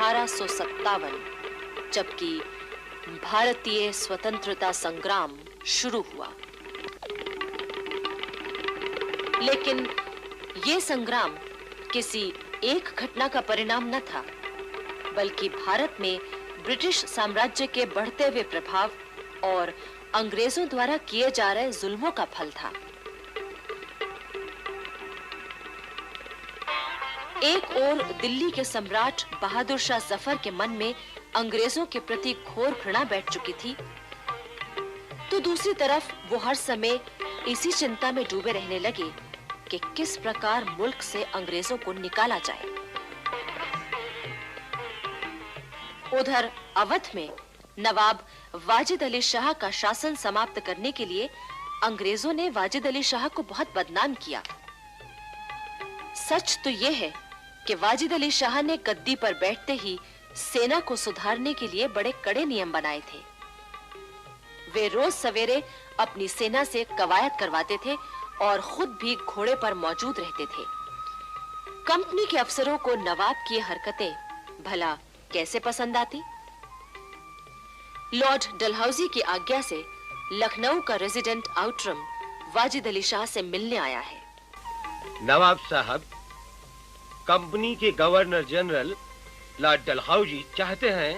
1857, जबकि भारतीय स्वतंत्रता संग्राम शुरू हुआ। लेकिन ये संग्राम किसी एक घटना का परिणाम न था, बल्कि भारत में ब्रिटिश साम्राज्य के बढ़ते हुए प्रभाव और अंग्रेजों द्वारा किए जा रहे जुल्मों का फल था। एक ओर दिल्ली के सम्राट बहादुर शाह जफर के मन में अंग्रेजों के प्रति घोर घृणा बैठ चुकी थी, तो दूसरी तरफ वो हर समय इसी चिंता में डूबे रहने लगे कि किस प्रकार मुल्क से अंग्रेजों को निकाला जाए। उधर अवध में नवाब वाजिद अली शाह का शासन समाप्त करने के लिए अंग्रेजों ने वाजिद अली शाह को बहुत बदनाम किया। सच तो यह है कि वाजिद अली शाह ने गद्दी पर बैठते ही सेना को सुधारने के लिए बड़े कड़े नियम बनाए थे। वे रोज सवेरे अपनी सेना से कवायद करवाते थे और खुद भी घोड़े पर मौजूद रहते थे। कंपनी के अफसरों को नवाब की हरकतें भला कैसे पसंद आती? लॉर्ड डलहौजी की आज्ञा से लखनऊ का रेजिडेंट आउटरम वाजिद अली शाह से मिलने आया है। नवाब साहब, कंपनी के गवर्नर जनरल लॉर्ड डलहौजी चाहते हैं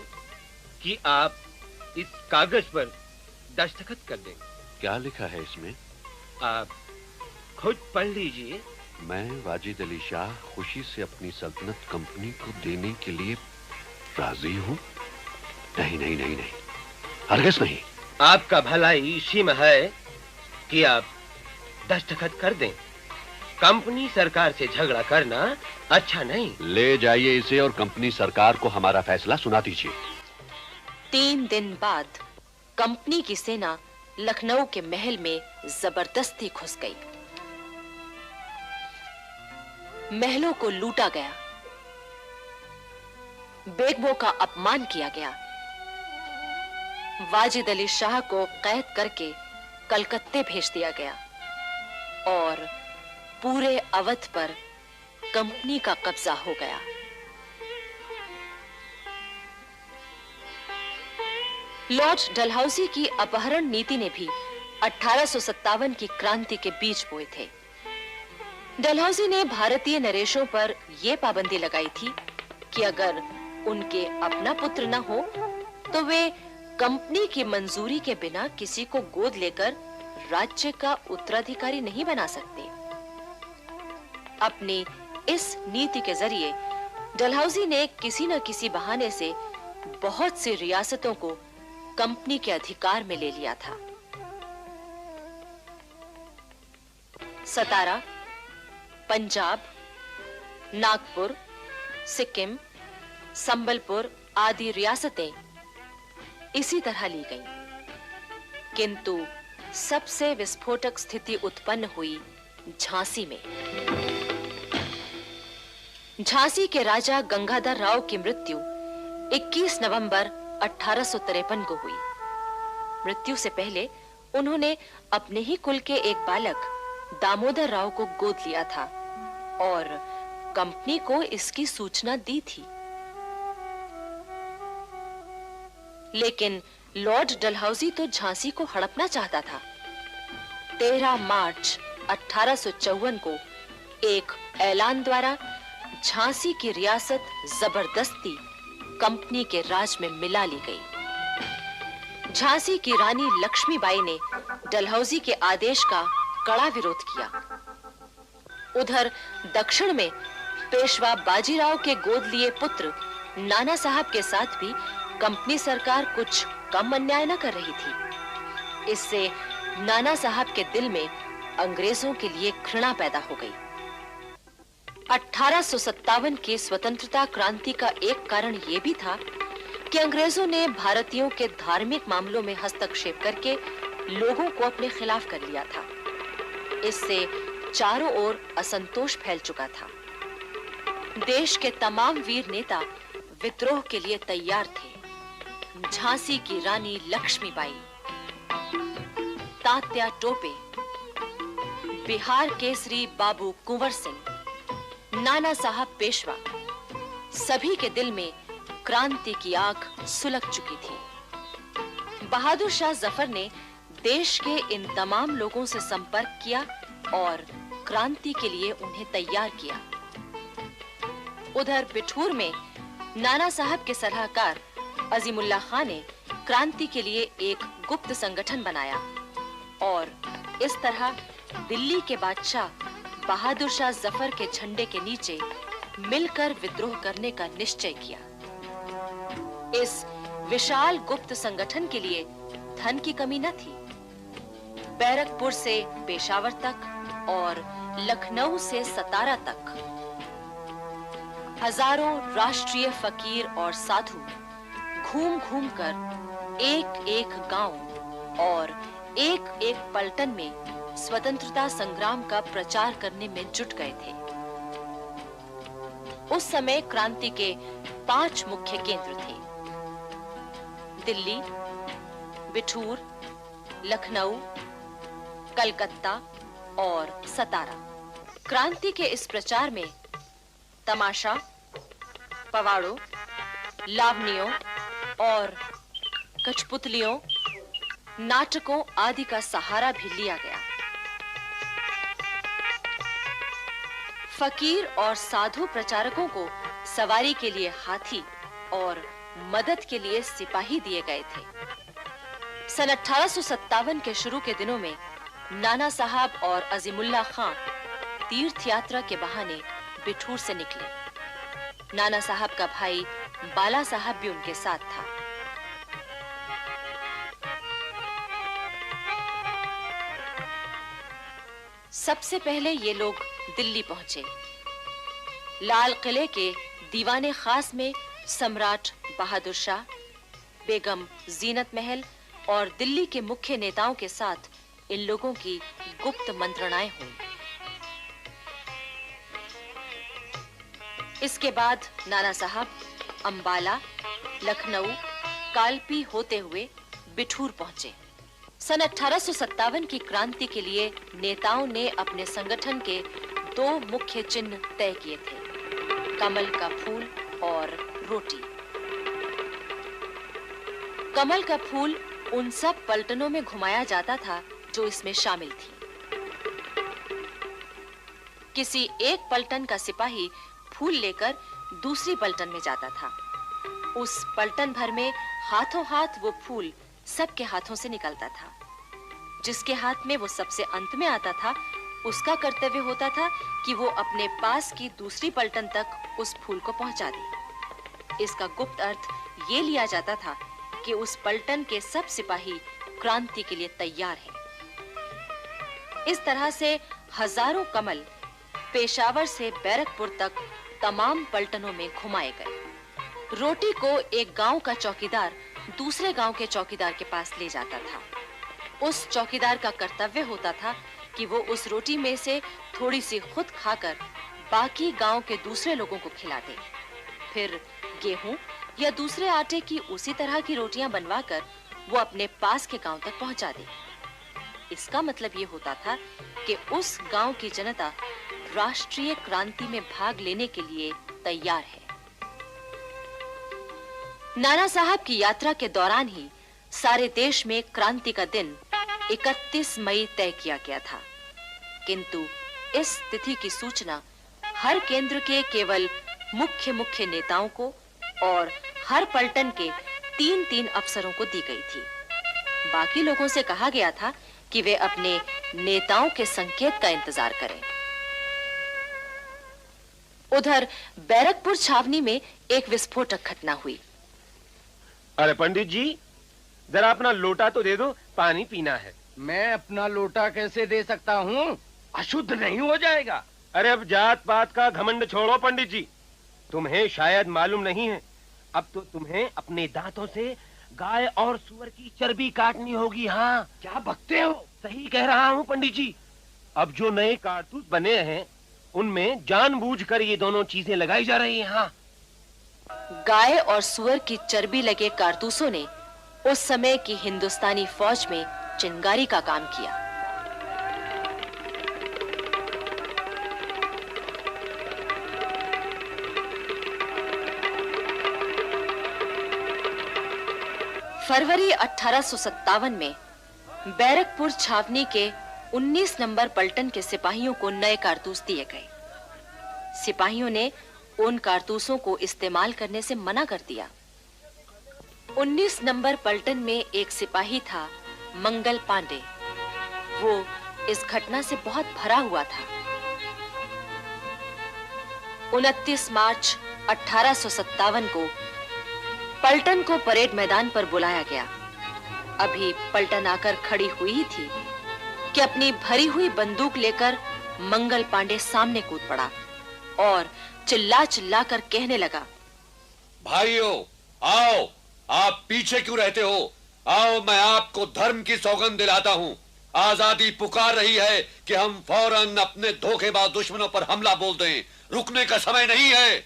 कि आप इस कागज पर दस्तखत कर दें। क्या लिखा है इसमें? आप खुद पढ़ लीजिए। मैं वाजिद अली शाह खुशी से अपनी सल्तनत कंपनी को देने के लिए राजी हूँ। नहीं नहीं नहीं नहीं, हरगिज़ नहीं। आपका भलाई इसी में है कि आप दस्तखत कर दें। कंपनी सरकार से झगड़ा करना अच्छा नहीं। ले जाइए इसे और कंपनी सरकार को हमारा फैसला सुना दीजिए। 3 दिन बाद कंपनी की सेना लखनऊ के महल में जबरदस्ती घुस गई। महलों को लूटा गया, बेगमों का अपमान किया गया, वाजिद अली शाह को कैद करके कलकत्ते भेज दिया गया और पूरे अवध पर कंपनी का कब्जा हो गया। लॉर्ड डलहौजी की अपहरण नीति ने भी 1857 की क्रांति के बीज बोए थे। डलहौजी ने भारतीय नरेशों पर यह पाबंदी लगाई थी कि अगर उनके अपना पुत्र न हो तो वे कंपनी की मंजूरी के बिना किसी को गोद लेकर राज्य का उत्तराधिकारी नहीं बना सकते। अपनी इस नीति के जरिए डलहौजी ने किसी न किसी बहाने से बहुत सी रियासतों को कंपनी के अधिकार में ले लिया था। सतारा, पंजाब, नागपुर, सिक्किम, संबलपुर आदि रियासतें इसी तरह ली गईं। किंतु सबसे विस्फोटक स्थिति उत्पन्न हुई झांसी में। झांसी के राजा गंगाधर राव की मृत्यु 21 नवंबर 1853 को हुई। मृत्यु से पहले उन्होंने अपने ही कुल के एक बालक दामोदर राव को गोद लिया था और कंपनी को इसकी सूचना दी थी। लेकिन लॉर्ड डलहौजी तो झांसी को हड़पना चाहता था। 13 मार्च 1854 को एक ऐलान द्वारा झांसी की रियासत जबरदस्ती कंपनी के राज में मिला ली गई। झांसी की रानी लक्ष्मीबाई ने डलहौजी के आदेश का कड़ा विरोध किया। उधर दक्षिण में पेशवा बाजीराव के गोद लिए पुत्र नाना साहब के साथ भी कंपनी सरकार कुछ कम अन्याय न कर रही थी। इससे नाना साहब के दिल में अंग्रेजों के लिए घृणा पैदा हो गई। 1857 की स्वतंत्रता क्रांति का एक कारण यह भी था कि अंग्रेजों ने भारतीयों के धार्मिक मामलों में हस्तक्षेप करके लोगों को अपने खिलाफ कर लिया था। इससे चारों ओर असंतोष फैल चुका था। देश के तमाम वीर नेता विद्रोह के लिए तैयार थे। झांसी की रानी लक्ष्मीबाई, तात्या टोपे, बिहार केसरी बाबू कुंवर सिंह, नाना साहब पेशवा, सभी के दिल में क्रांति की आग सुलग चुकी थी। बहादुर शाह जफर ने देश के इन तमाम लोगों से संपर्क किया और क्रांति के लिए उन्हें तैयार किया। उधर बिठूर में नाना साहब के सलाहकार अजीमुल्लाह खान ने क्रांति के लिए एक गुप्त संगठन बनाया और इस तरह दिल्ली के बादशाह बहादुर शाह जफर के झंडे के नीचे मिलकर विद्रोह करने का निश्चय किया। इस विशाल गुप्त संगठन के लिए धन की कमी न थी। बैरकपुर से पेशावर तक और लखनऊ से सतारा तक हजारों राष्ट्रीय फकीर और साधु घूम-घूम कर एक-एक गांव और एक-एक पलटन में स्वतंत्रता संग्राम का प्रचार करने में जुट गए थे। उस समय क्रांति के 5 मुख्य केंद्र थे: दिल्ली, बिठूर, लखनऊ, कलकत्ता और सतारा। क्रांति के इस प्रचार में तमाशा, पवाड़ों, लावनियों और कठपुतलियों, नाटकों आदि का सहारा भी लिया गया। फकीर और साधु प्रचारकों को सवारी के लिए हाथी और मदद के लिए सिपाही दिए गए थे। सन 1857 के शुरू के दिनों में नाना साहब और अजीमुल्लाह खां तीर्थ यात्रा के बहाने बिठूर से निकले। नाना साहब का भाई बाला साहब भी उनके साथ था। सबसे पहले ये लोग दिल्ली पहुंचे। लाल किले के दीवाने खास में सम्राट बहादुर शाह, बेगम जीनत महल और दिल्ली के मुख्य नेताओं के साथ इन लोगों की गुप्त मंत्रणाएं हुई। इसके बाद नाना साहब अंबाला, लखनऊ, कालपी होते हुए बिठूर पहुंचे। सन 1857 की क्रांति के लिए नेताओं ने अपने संगठन के 2 मुख्य चिन्ह तय किए थे: कमल का फूल और रोटी। कमल का फूल उन सब पलटनों में घुमाया जाता था जो इसमें शामिल थी। किसी एक पलटन का सिपाही फूल लेकर दूसरी पलटन में जाता था। उस पलटन भर में हाथों हाथ वो फूल सबके हाथों से निकलता था। जिसके हाथ में वो सबसे अंत में आता था, उसका कर्तव्य होता था कि वो अपने पास की दूसरी पलटन तक उस फूल को पहुंचा दे। इसका गुप्त अर्थ ये लिया जाता था कि उस पलटन के सब सिपाही क्रांति के लिए तैयार हैं। इस तरह से हजारों कमल पेशावर से बैरकपुर तक तमाम पलटनों में घुमाए गए। रोटी को एक गांव का चौकीदार दूसरे गांव के चौकीदार के पास ले जाता था। उस चौकीदार का कर्तव्य होता था कि वो उस रोटी में से थोड़ी सी खुद खाकर बाकी गांव के दूसरे लोगों को खिला दे। फिर गेहूं या दूसरे आटे की उसी तरह की रोटियां बनवाकर वो अपने पास के गांव तक पहुंचा दे। इसका मतलब ये होता था कि उस गांव की जनता राष्ट्रीय क्रांति में भाग लेने के लिए तैयार है। नाना साहब की यात्रा के दौरान ही सारे देश में क्रांति का दिन 31 मई तय किया गया था, किंतु इस तिथि की सूचना हर केंद्र के केवल मुख्य नेताओं को और हर पलटन के 3-3 अफसरों को दी गई थी। बाकी लोगों से कहा गया था कि वे अपने नेताओं के संकेत का इंतजार करें। उधर बैरकपुर छावनी में एक विस्फोटक घटना हुई। अरे पंडित जी, जरा अपना लोटा तो दे दो, पानी पीना है। मैं अपना लोटा कैसे दे सकता हूँ? अशुद्ध नहीं हो जाएगा। अरे अब जात पात का घमंड छोड़ो पंडित जी। तुम्हें शायद मालूम नहीं है, अब तो तुम्हें अपने दांतों से गाय और सुअर की चर्बी काटनी होगी। हाँ, क्या बकते हो? सही कह रहा हूँ पंडित जी। अब जो नए कारतूस बने हैं, उनमें जानबूझकर ये दोनों चीजें लगाई जा रही हैं। हाँ, गाय और सुअर की चर्बी लगे कारतूसों ने उस समय की हिंदुस्तानी फौज में चिंगारी का काम किया। फरवरी 1857 में बैरकपुर छावनी के 19 नंबर पलटन के सिपाहियों को नए कारतूस दिए गए। सिपाहियों ने उन कारतूसों को इस्तेमाल करने से मना कर दिया। 19 नंबर पलटन में एक सिपाही था, मंगल पांडे। वो इस घटना से बहुत भरा हुआ था। 29 मार्च 1857 को पलटन को परेड मैदान पर बुलाया गया। अभी पलटन आकर खड़ी हुई ही थी कि अपनी भरी हुई बंदूक लेकर मंगल पांडे सामने कूद पड़ा और चिल्ला चिल्ला कर कहने लगा, भाइयों आओ, आप पीछे क्यों रहते हो? आओ, मैं आपको धर्म की सौगंध दिलाता हूँ। आजादी पुकार रही है कि हम फौरन अपने धोखेबाज दुश्मनों पर हमला बोल दें। रुकने का समय नहीं है।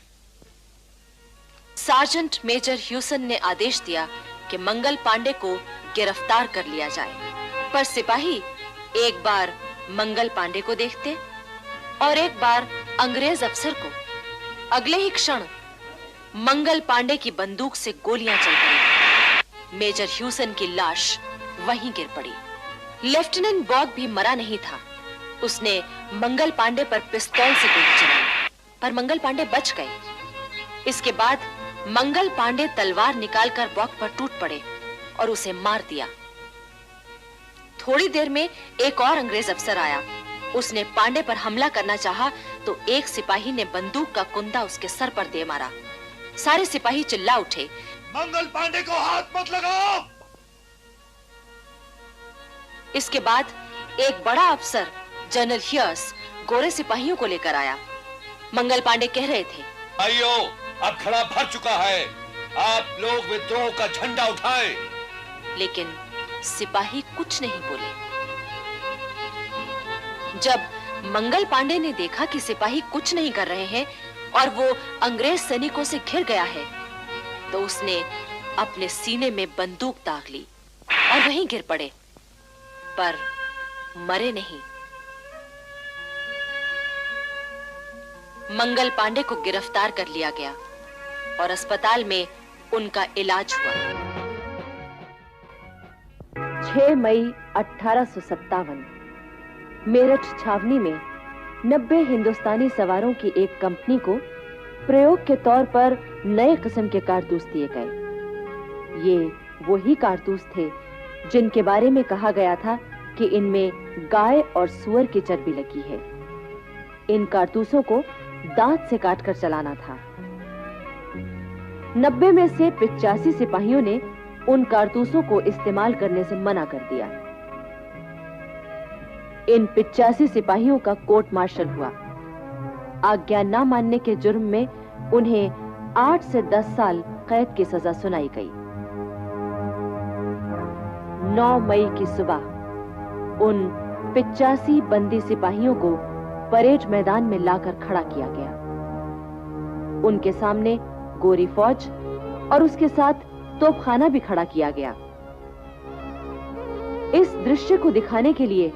सार्जेंट मेजर ह्यूसन ने आदेश दिया कि मंगल पांडे को गिरफ्तार कर लिया जाए, पर सिपाही एक बार मंगल पांडे को देखते और एक बार अंग्रेज अफसर को। अगले ही क्षण मंगल पांडे की बंदूक से गोलियां चल पड़ी। मेजर ह्यूसन की लाश वहीं गिर पड़ी। लेफ्टिनेंट बॉग भी मरा नहीं था। उसने मंगल पांडे पर पिस्तौल से गोली चलाई, पर मंगल पांडे बच गए। इसके बाद मंगल पांडे तलवार निकालकर बॉग पर टूट पड़े और उसे मार दिया। थोड़ी देर में एक और अंग्रेज अफसर आया। उसने पांडे पर हमला करना चाहा तो एक सिपाही ने बंदूक का कुंदा उसके सर पर दे मारा। सारे सिपाही चिल्ला उठे, मंगल पांडे को हाथ मत लगाओ। इसके बाद एक बड़ा अफसर जनरल हियर्स गोरे सिपाहियों को लेकर आया। मंगल पांडे कह रहे थे, भाइयों, अब खड़ा भर चुका है। आप लोग विद्रोह का झंडा उठाएं। लेकिन सिपाही कुछ नहीं बोले। जब मंगल पांडे ने देखा कि सिपाही कुछ नहीं कर रहे हैं और वो अंग्रेज सैनिकों से घिर गया है, तो उसने अपने सीने में बंदूक दाग ली और वहीं गिर पड़े, पर मरे नहीं। मंगल पांडे को गिरफ्तार कर लिया गया और अस्पताल में उनका इलाज हुआ। 6 मई 1857 मेरठ छावनी में 90 हिंदुस्तानी सवारों की एक कंपनी को प्रयोग के तौर पर नए किस्म के कारतूस दिए गए। ये वही कारतूस थे जिनके बारे में कहा गया था कि इनमें गाय और सुअर की चर्बी लगी है। इन कारतूसों को दांत से काटकर चलाना था। 90 में से 85 सिपाहियों ने उन कारतूसों को इस्तेमाल करने से मना कर दिया। इन 85 सिपाहियों का कोर्ट मार्शल हुआ। आज्ञा न मानने के जुर्म में उन्हें 8 से 10 साल कैद की सजा सुनाई गई। 9 मई की सुबह उन 85 बंदी सिपाहियों को परेड मैदान में लाकर खड़ा किया गया। उनके सामने गोरी फौज और उसके साथ तोपखाना भी खड़ा किया गया। इस दृश्य को दिखाने के लिए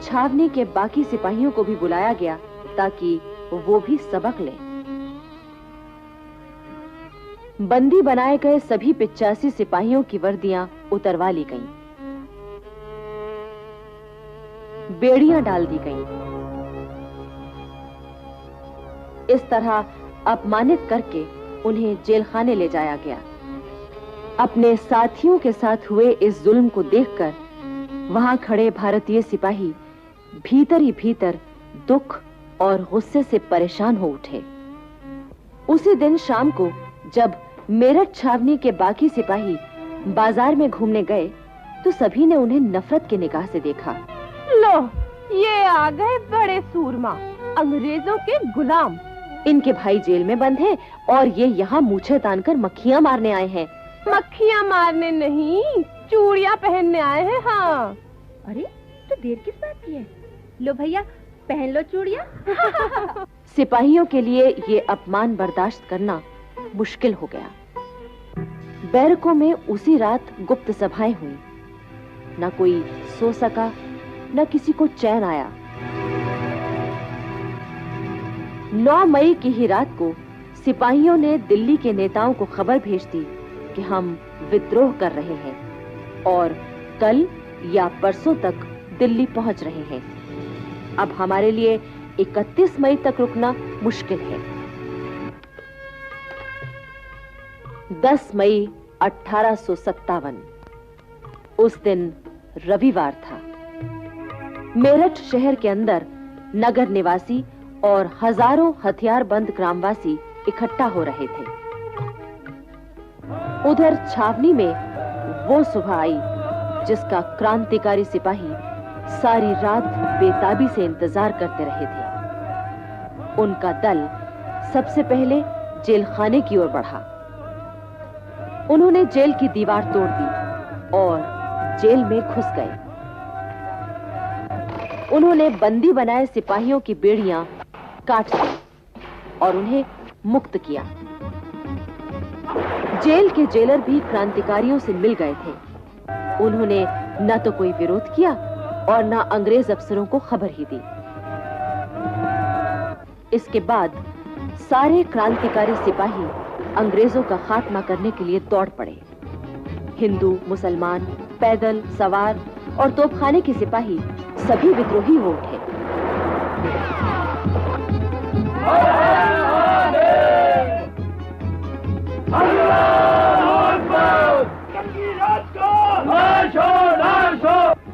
छावनी के बाकी सिपाहियों को भी बुलाया गया ताकि वो भी सबक लें। बंदी बनाए गए सभी 85 सिपाहियों की वर्दियां उतरवा ली गईं। बेड़ियां डाल दी गईं। इस तरह अपमानित करके उन्हें जेलखाने ले जाया गया। अपने साथियों के साथ हुए इस जुल्म को देखकर वहां खड़े भारतीय सिपाही भीतर ही भीतर दुख और गुस्से से परेशान हो उठे। उसी दिन शाम को जब मेरठ छावनी के बाकी सिपाही बाजार में घूमने गए तो सभी ने उन्हें नफरत की निगाह से देखा। लो, ये आ गए बड़े सूरमा, अंग्रेजों के गुलाम। इनके भाई जेल में बंद हैं और ये यहाँ मूछें तानकर मक्खियाँ मारने आए हैं। मक्खियाँ मारने नहीं, चूड़ियाँ पहनने आए हैं। हाँ। अरे तो देर किस बात की है? लो भैया, पहन लो चूड़ियाँ। सिपाहियों के लिए ये अपमान बर्दाश्त करना मुश्किल हो गया। बैरकों में उसी रात गुप्त सभाएं हुई। न कोई सो सका, न किसी को चैन आया। 9 मई की ही रात को सिपाहियों ने दिल्ली के नेताओं को खबर भेज दी कि हम विद्रोह कर रहे हैं और कल या परसों तक दिल्ली पहुंच रहे हैं। अब हमारे लिए 31 मई तक रुकना मुश्किल है। 10 मई 1857 उस दिन रविवार था। मेरठ शहर के अंदर नगर निवासी और हजारों हथियारबंद ग्रामवासी इकट्ठा हो रहे थे। उधर छावनी में वो सुबह आई जिसका क्रांतिकारी सिपाही सारी रात बेताबी से इंतजार करते रहे थे। उनका दल सबसे पहले जेल खाने की ओर बढ़ा। उन्होंने जेल की दीवार तोड़ दी और जेल में घुस गए। उन्होंने बंदी बनाए सिपाहियों की बेड़ियां काट दी और उन्हें मुक्त किया। जेल के जेलर भी क्रांतिकारियों से मिल गए थे। उन्होंने न तो कोई विरोध किया और न अंग्रेज अफसरों को खबर ही दी। इसके बाद सारे क्रांतिकारी सिपाही अंग्रेजों का खात्मा करने के लिए दौड़ पड़े। हिंदू, मुसलमान, पैदल, सवार और तोपखाने के सिपाही सभी विद्रोही हो उठे।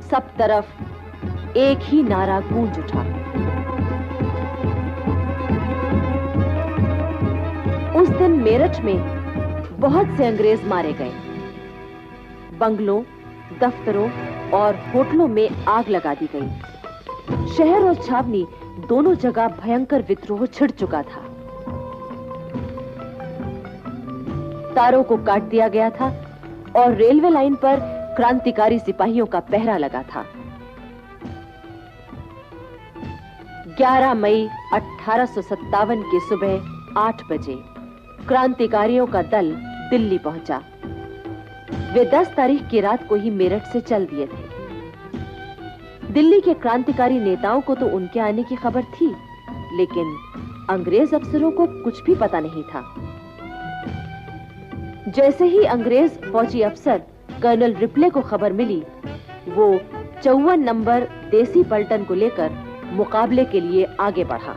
सब तरफ एक ही नारा गूंज उठा। उस दिन मेरठ में बहुत से अंग्रेज मारे गए। बंगलों, दफ्तरों और होटलों में आग लगा दी गई। शहर और छावनी दोनों जगह भयंकर विद्रोह छिड़ चुका था। तारों को काट दिया गया था और रेलवे लाइन पर क्रांतिकारी सिपाहियों का पहरा लगा था। 11 मई 1857 की सुबह 8 बजे क्रांतिकारियों का दल दिल्ली पहुंचा। वे 10 तारीख की रात को ही मेरठ से चल दिए थे। दिल्ली के क्रांतिकारी नेताओं को तो उनके आने की खबर थी, लेकिन अंग्रेज अफसरों को कुछ भी पता नहीं था। जैसे ही अंग्रेज फौजी अफसर कर्नल रिप्ले को खबर मिली, वो 54 नंबर देसी पलटन को लेकर मुकाबले के लिए आगे बढ़ा।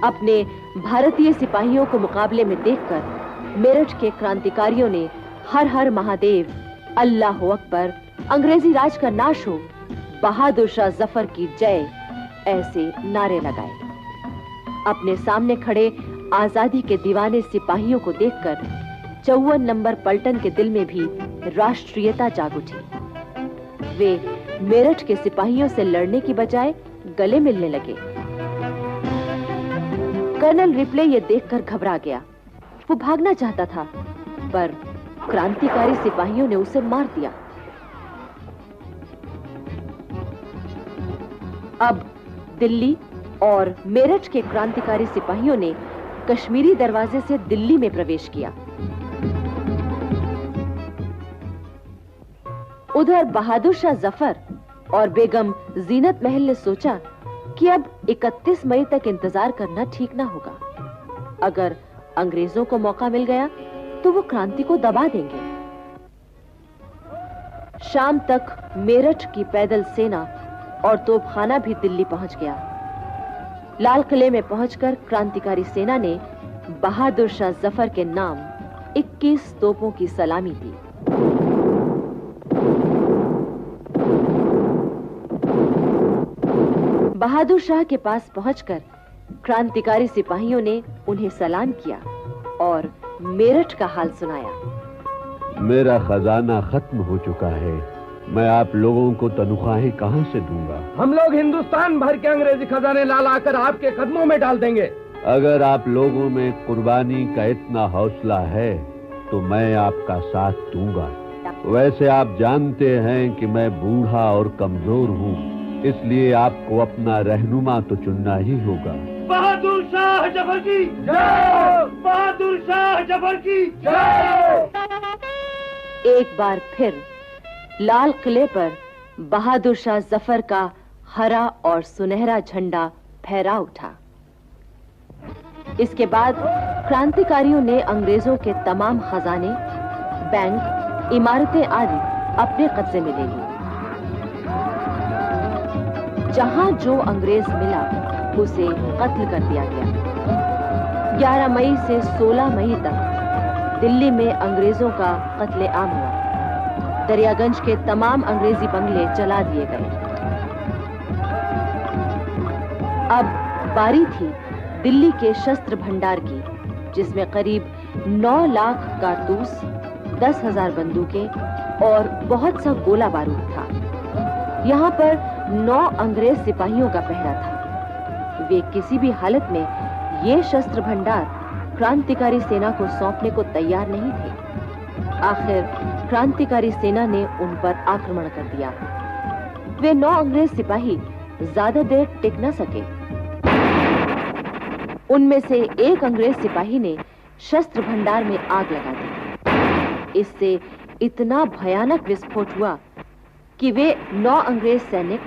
अपने भारतीय सिपाहियों को मुकाबले में देखकर मेरठ के क्रांतिकारियों ने हर हर महादेव, अल्लाह अकबर, अंग्रेजी राज का नाश हो, बहादुर शाह जफर की जय ऐसे नारे लगाए। अपने सामने खड़े आजादी के दीवाने सिपाहियों को देखकर 54 नंबर पलटन के दिल में भी राष्ट्रीयता जाग उठी। वे मेरठ के सिपाहियों से लड़ने की बजाय गले मिलने लगे। कर्नल रिप्ले ये देखकर घबरा गया। वो भागना चाहता था, पर क्रांतिकारी सिपाहियों ने उसे मार दिया। अब दिल्ली और मेरठ के क्रांतिकारी सिपाहियों ने कश्मीरी दरवाजे से दिल्ली में प्रवेश किया। उधर बहादुर शाह जफर और बेगम जीनत महल ने सोचा कि अब 31 मई तक इंतजार करना ठीक ना होगा। अगर अंग्रेजों को मौका मिल गया तो वो क्रांति को दबा देंगे। शाम तक मेरठ की पैदल सेना और तोपखाना भी दिल्ली पहुंच गया। लाल किले में पहुंचकर क्रांतिकारी सेना ने बहादुर शाह जफर के नाम 21 तोपों की सलामी दी। बहादुर शाह के पास पहुंचकर क्रांतिकारी सिपाहियों ने उन्हें सलाम किया और मेरठ का हाल सुनाया। मेरा खजाना खत्म हो चुका है, मैं आप लोगों को तनख्वाहें कहां से दूंगा? हम लोग हिंदुस्तान भर के अंग्रेजी खजाने ला लाकर आपके कदमों में डाल देंगे। अगर आप लोगों में कुर्बानी का इतना हौसला है तो मैं आपका साथ दूंगा। वैसे आप जानते हैं कि मैं बूढ़ा और कमजोर हूँ, इसलिए आपको अपना रहनुमा तो चुनना ही होगा। बहादुर शाह जफर की जय! बहादुर शाह जफर की जय! एक बार फिर लाल किले पर बहादुर शाह जफर का हरा और सुनहरा झंडा फहरा उठा। इसके बाद क्रांतिकारियों ने अंग्रेजों के तमाम खजाने, बैंक, इमारतें आदि अपने कब्जे में ले ली। जहां जो अंग्रेज मिला उसे कत्ल कर दिया गया। 11 मई से 16 मई तक दिल्ली में अंग्रेजों का कत्लेआम हुआ। दरियागंज के तमाम अंग्रेजी बंगले जला दिए गए। अब बारी थी दिल्ली के शस्त्र भंडार की, जिसमें करीब 9 लाख कारतूस, 10,000 बंदूकें और बहुत सा गोला बारूद था। यहाँ पर 9 अंग्रेज सिपाहियों का पहरा था। वे किसी भी हालत में ये शस्त्र भंडार क्रांतिकारी सेना को सौंपने को तैयार नहीं थे। आखिर क्रांतिकारी सेना ने उन पर आक्रमण कर दिया। वे 9 अंग्रेज सिपाही ज्यादा देर टिक न सके। उनमें से एक अंग्रेज सिपाही ने शस्त्र भंडार में आग लगा दी। इससे इतना भयानक विस्फोट हुआ कि वे 9 अंग्रेज सैनिक,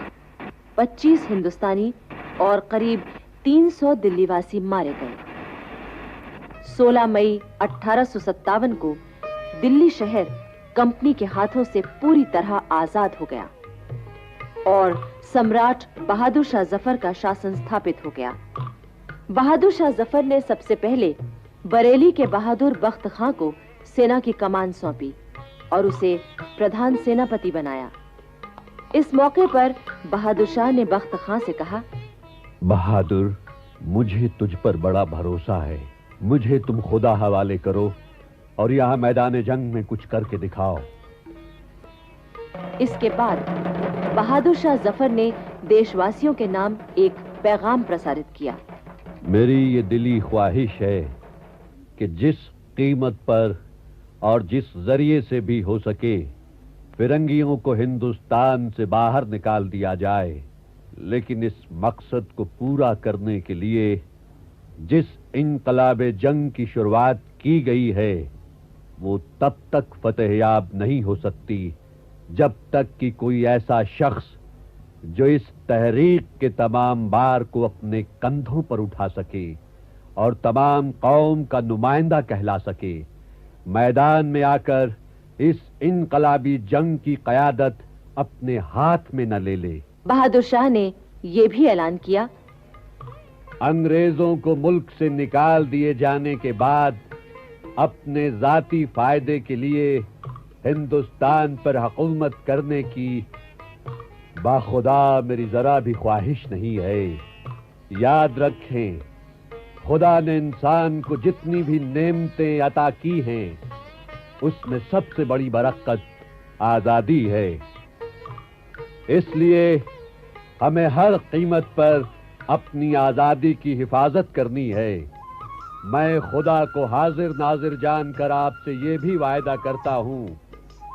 25 हिंदुस्तानी और करीब 300 दिल्लीवासी मारे गए। 16 मई 1857 को दिल्ली शहर कंपनी के हाथों से पूरी तरह आजाद हो गया और सम्राट बहादुर शाह जफर का शासन स्थापित हो गया। बहादुर शाह जफर ने सबसे पहले बरेली के बहादुर बख्त खां को सेना की कमान सौंपी और उसे प्रधान सेनापति बनाया। इस मौके पर बहादुर शाह ने बख्त खां से कहा, बहादुर, मुझे तुझ पर बड़ा भरोसा है। मुझे तुम खुदा हवाले करो और यहाँ मैदान जंग में कुछ करके दिखाओ। इसके बाद बहादुर शाह जफर ने देशवासियों के नाम एक पैगाम प्रसारित किया। मेरी ये दिली ख्वाहिश है कि जिस कीमत पर और जिस जरिए से भी हो सके फिरंगियों को हिंदुस्तान से बाहर निकाल दिया जाए, लेकिन इस मकसद को पूरा करने के लिए जिस इनकलाबे जंग की शुरुआत की गई है वो तब तक फतेहयाब नहीं हो सकती जब तक कि कोई ऐसा शख्स जो इस तहरीक के तमाम बार को अपने कंधों पर उठा सके और तमाम कौम का नुमाइंदा कहला सके, मैदान में आकर इस इनकलाबी जंग की क़यादत अपने हाथ में न ले ले। बहादुर शाह ने यह भी ऐलान किया, अंग्रेजों को मुल्क से निकाल दिए जाने के बाद अपने जाती फायदे के लिए हिंदुस्तान पर हुकूमत करने की बाखुदा मेरी जरा भी ख्वाहिश नहीं है। याद रखें, खुदा ने इंसान को जितनी भी नेमतें अता की हैं उसमें सबसे बड़ी बरकत आजादी है। इसलिए हमें हर कीमत पर अपनी आजादी की हिफाजत करनी है। मैं खुदा को हाजिर नाजिर जानकर आपसे ये भी वायदा करता हूँ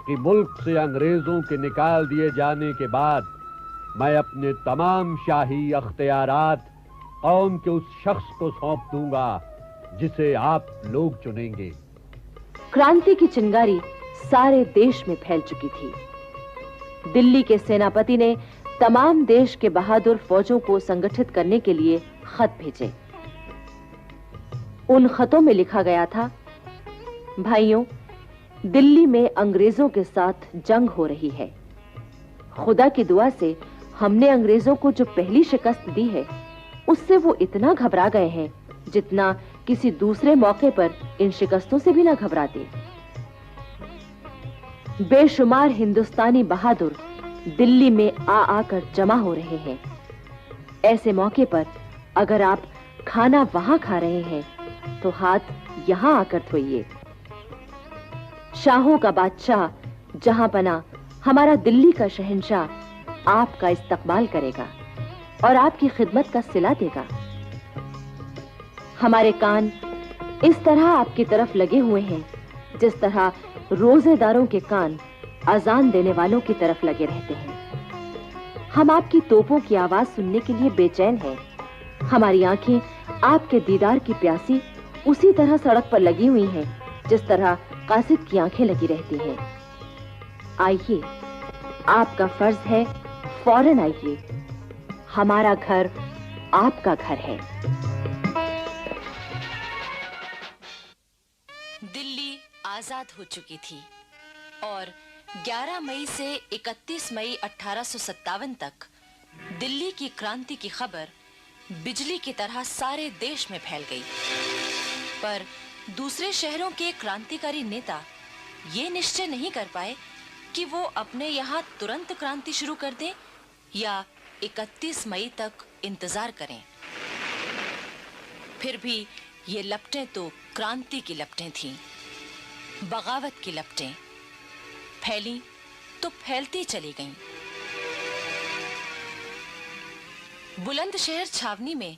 कि मुल्क से अंग्रेजों के निकाल दिए जाने के बाद मैं अपने तमाम शाही अख्तियारात कौम के उस शख्स को सौंप दूंगा जिसे आप लोग चुनेंगे। क्रांति की चिंगारी सारे देश में फैल चुकी थी। दिल्ली के सेनापति ने तमाम देश के बहादुर फौजों को संगठित करने के लिए खत भेजे। उन खतों में लिखा गया था, भाइयों, दिल्ली में अंग्रेजों के साथ जंग हो रही है। खुदा की दुआ से हमने अंग्रेजों को जो पहली शिकस्त दी है उससे वो इतना घबरा गए हैं जितना किसी दूसरे मौके पर इन शिकस्तों से भी ना घबराते। बेशुमार हिंदुस्तानी बहादुर दिल्ली में आकर जमा हो रहे हैं। ऐसे मौके पर अगर आप खाना वहां खा रहे हैं तो हाथ यहां आकर धोइए। शाहों का बादशाह जहां पना हमारा दिल्ली का शहंशाह आपका इस्तकबाल करेगा और आपकी खिदमत का सिला देगा। हमारे कान इस तरह आपकी तरफ लगे हुए हैं जिस तरह रोजेदारों के कान अजान देने वालों की तरफ लगे रहते हैं। हम आपकी तोपों की आवाज सुनने के लिए बेचैन हैं। हमारी आंखें आपके दीदार की प्यासी उसी तरह सड़क पर लगी हुई हैं जिस तरह कासिद की आंखें लगी रहती हैं। आइए, आपका फर्ज है, फौरन आइए। हमारा घर आपका घर है। दिल्ली आजाद हो चुकी थी और 11 मई से 31 मई 1857 तक दिल्ली की क्रांति की खबर बिजली की तरह सारे देश में फैल गई। पर दूसरे शहरों के क्रांतिकारी नेता ये निश्चय नहीं कर पाए कि वो अपने यहाँ तुरंत क्रांति शुरू कर दें या 31 मई तक इंतजार करें। फिर भी ये लपटें तो क्रांति की लपटें थीं, बगावत की लपटें फैली तो फैलती चली गईं। बुलंदशहर छावनी में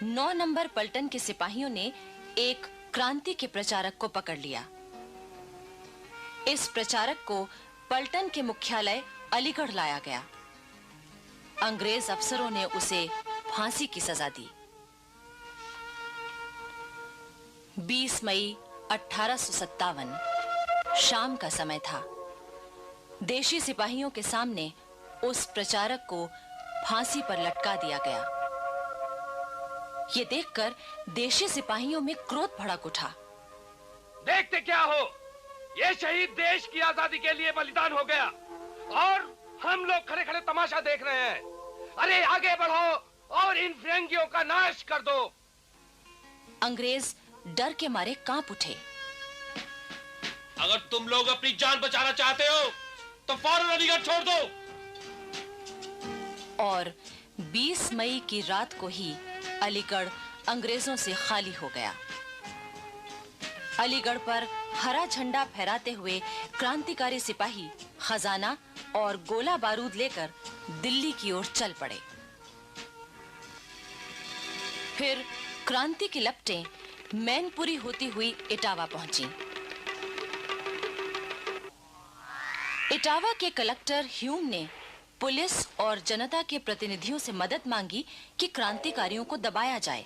9 नंबर पलटन के सिपाहियों ने एक क्रांति के प्रचारक को पकड़ लिया। इस प्रचारक को पलटन के मुख्यालय अलीगढ़ लाया गया। अंग्रेज अफसरों ने उसे फांसी की सजा दी। 20 मई 1857 शाम का समय था। देशी सिपाहियों के सामने उस प्रचारक को फांसी पर लटका दिया गया। ये देखकर देशी सिपाहियों में क्रोध भड़क उठा। देखते क्या हो, ये शहीद देश की आजादी के लिए बलिदान हो गया और हम लोग खड़े खड़े तमाशा देख रहे हैं। अरे आगे बढ़ो और इन फिरंगियों का नाश कर दो। अंग्रेज डर के मारे कांप उठे। अगर तुम लोग अपनी जान बचाना चाहते हो तो फौरन अलीगढ़ छोड़ दो। और 20 मई की रात को ही अलीगढ़ अंग्रेजों से खाली हो गया। अलीगढ़ पर हरा झंडा फहराते हुए क्रांतिकारी सिपाही खजाना और गोला बारूद लेकर दिल्ली की ओर चल पड़े। फिर क्रांति की लपटें मैनपुरी होती हुई इटावा पहुंची। इटावा के कलेक्टर ह्यूम ने पुलिस और जनता के प्रतिनिधियों से मदद मांगी कि क्रांतिकारियों को दबाया जाए,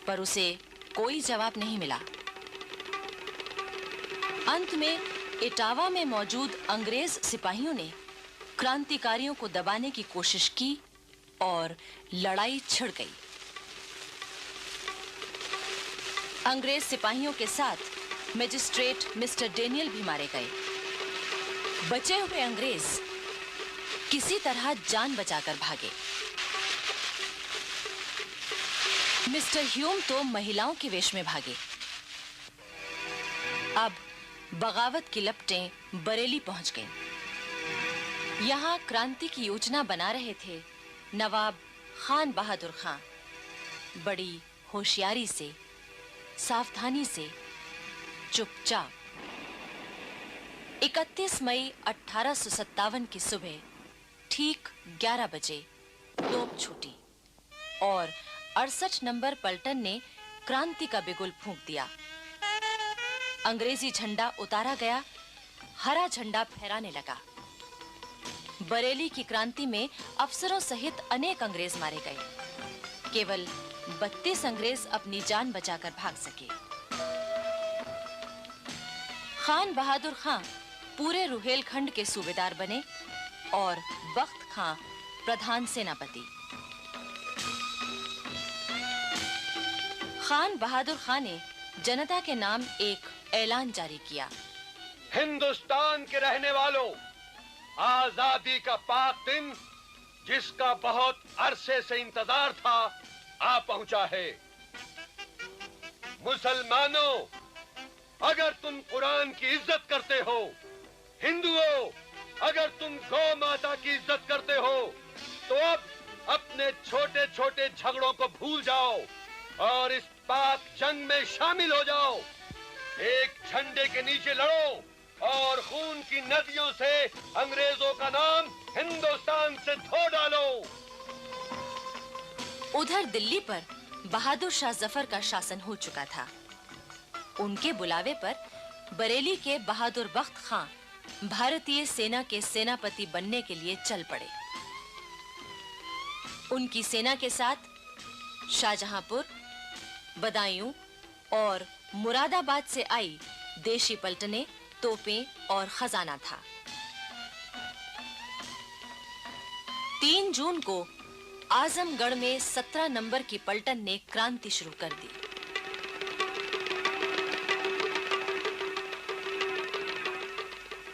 पर उसे कोई जवाब नहीं मिला। अंत में इटावा में मौजूद अंग्रेज सिपाहियों ने क्रांतिकारियों को दबाने की कोशिश की और लड़ाई छिड़ गई। अंग्रेज सिपाहियों के साथ मजिस्ट्रेट मिस्टर डेनियल भी मारे गए। बचे हुए अंग्रेज किसी तरह जान बचाकर भागे। मिस्टर ह्यूम तो महिलाओं के वेश में भागे। अब बगावत की लपटें बरेली पहुंच गईं। यहां क्रांति की योजना बना रहे थे नवाब खान बहादुर खां। बड़ी होशियारी से, सावधानी से, चुपचाप 31 मई 1857 की सुबह ठीक 11 बजे तोप छूटी और 68 नंबर पलटन ने क्रांति का बिगुल फूंक दिया। अंग्रेजी झंडा उतारा गया, हरा झंडा फहराने लगा। बरेली की क्रांति में अफसरों सहित अनेक अंग्रेज मारे गए। केवल 32 अंग्रेज अपनी जान बचाकर भाग सके। खान बहादुर खां पूरे रुहेलखंड के सूबेदार बने और बख्त खां प्रधान सेनापति। खान बहादुर खां ने जनता के नाम एक ऐलान जारी किया। हिंदुस्तान के रहने वालों, आजादी का पाक दिन जिसका बहुत अरसे से इंतजार था आ पहुंचा है। मुसलमानों, अगर तुम कुरान की इज्जत करते हो, हिंदुओं अगर तुम गौ माता की इज्जत करते हो, तो अब अपने छोटे छोटे झगड़ों को भूल जाओ और इस पाक जंग में शामिल हो जाओ। एक झंडे के नीचे लड़ो और खून की नदियों से अंग्रेजों का नाम हिंदुस्तान से धो डालो। उधर दिल्ली पर बहादुर शाह जफर का शासन हो चुका था। उनके बुलावे पर बरेली के बहादुर बख्त खां भारतीय सेना के सेनापति बनने के लिए चल पड़े। उनकी सेना के साथ शाहजहांपुर, बदायूं और मुरादाबाद से आई देशी पलटनें, तोपें और खजाना था। 3 जून को आजमगढ़ में 17 नंबर की पलटन ने क्रांति शुरू कर दी।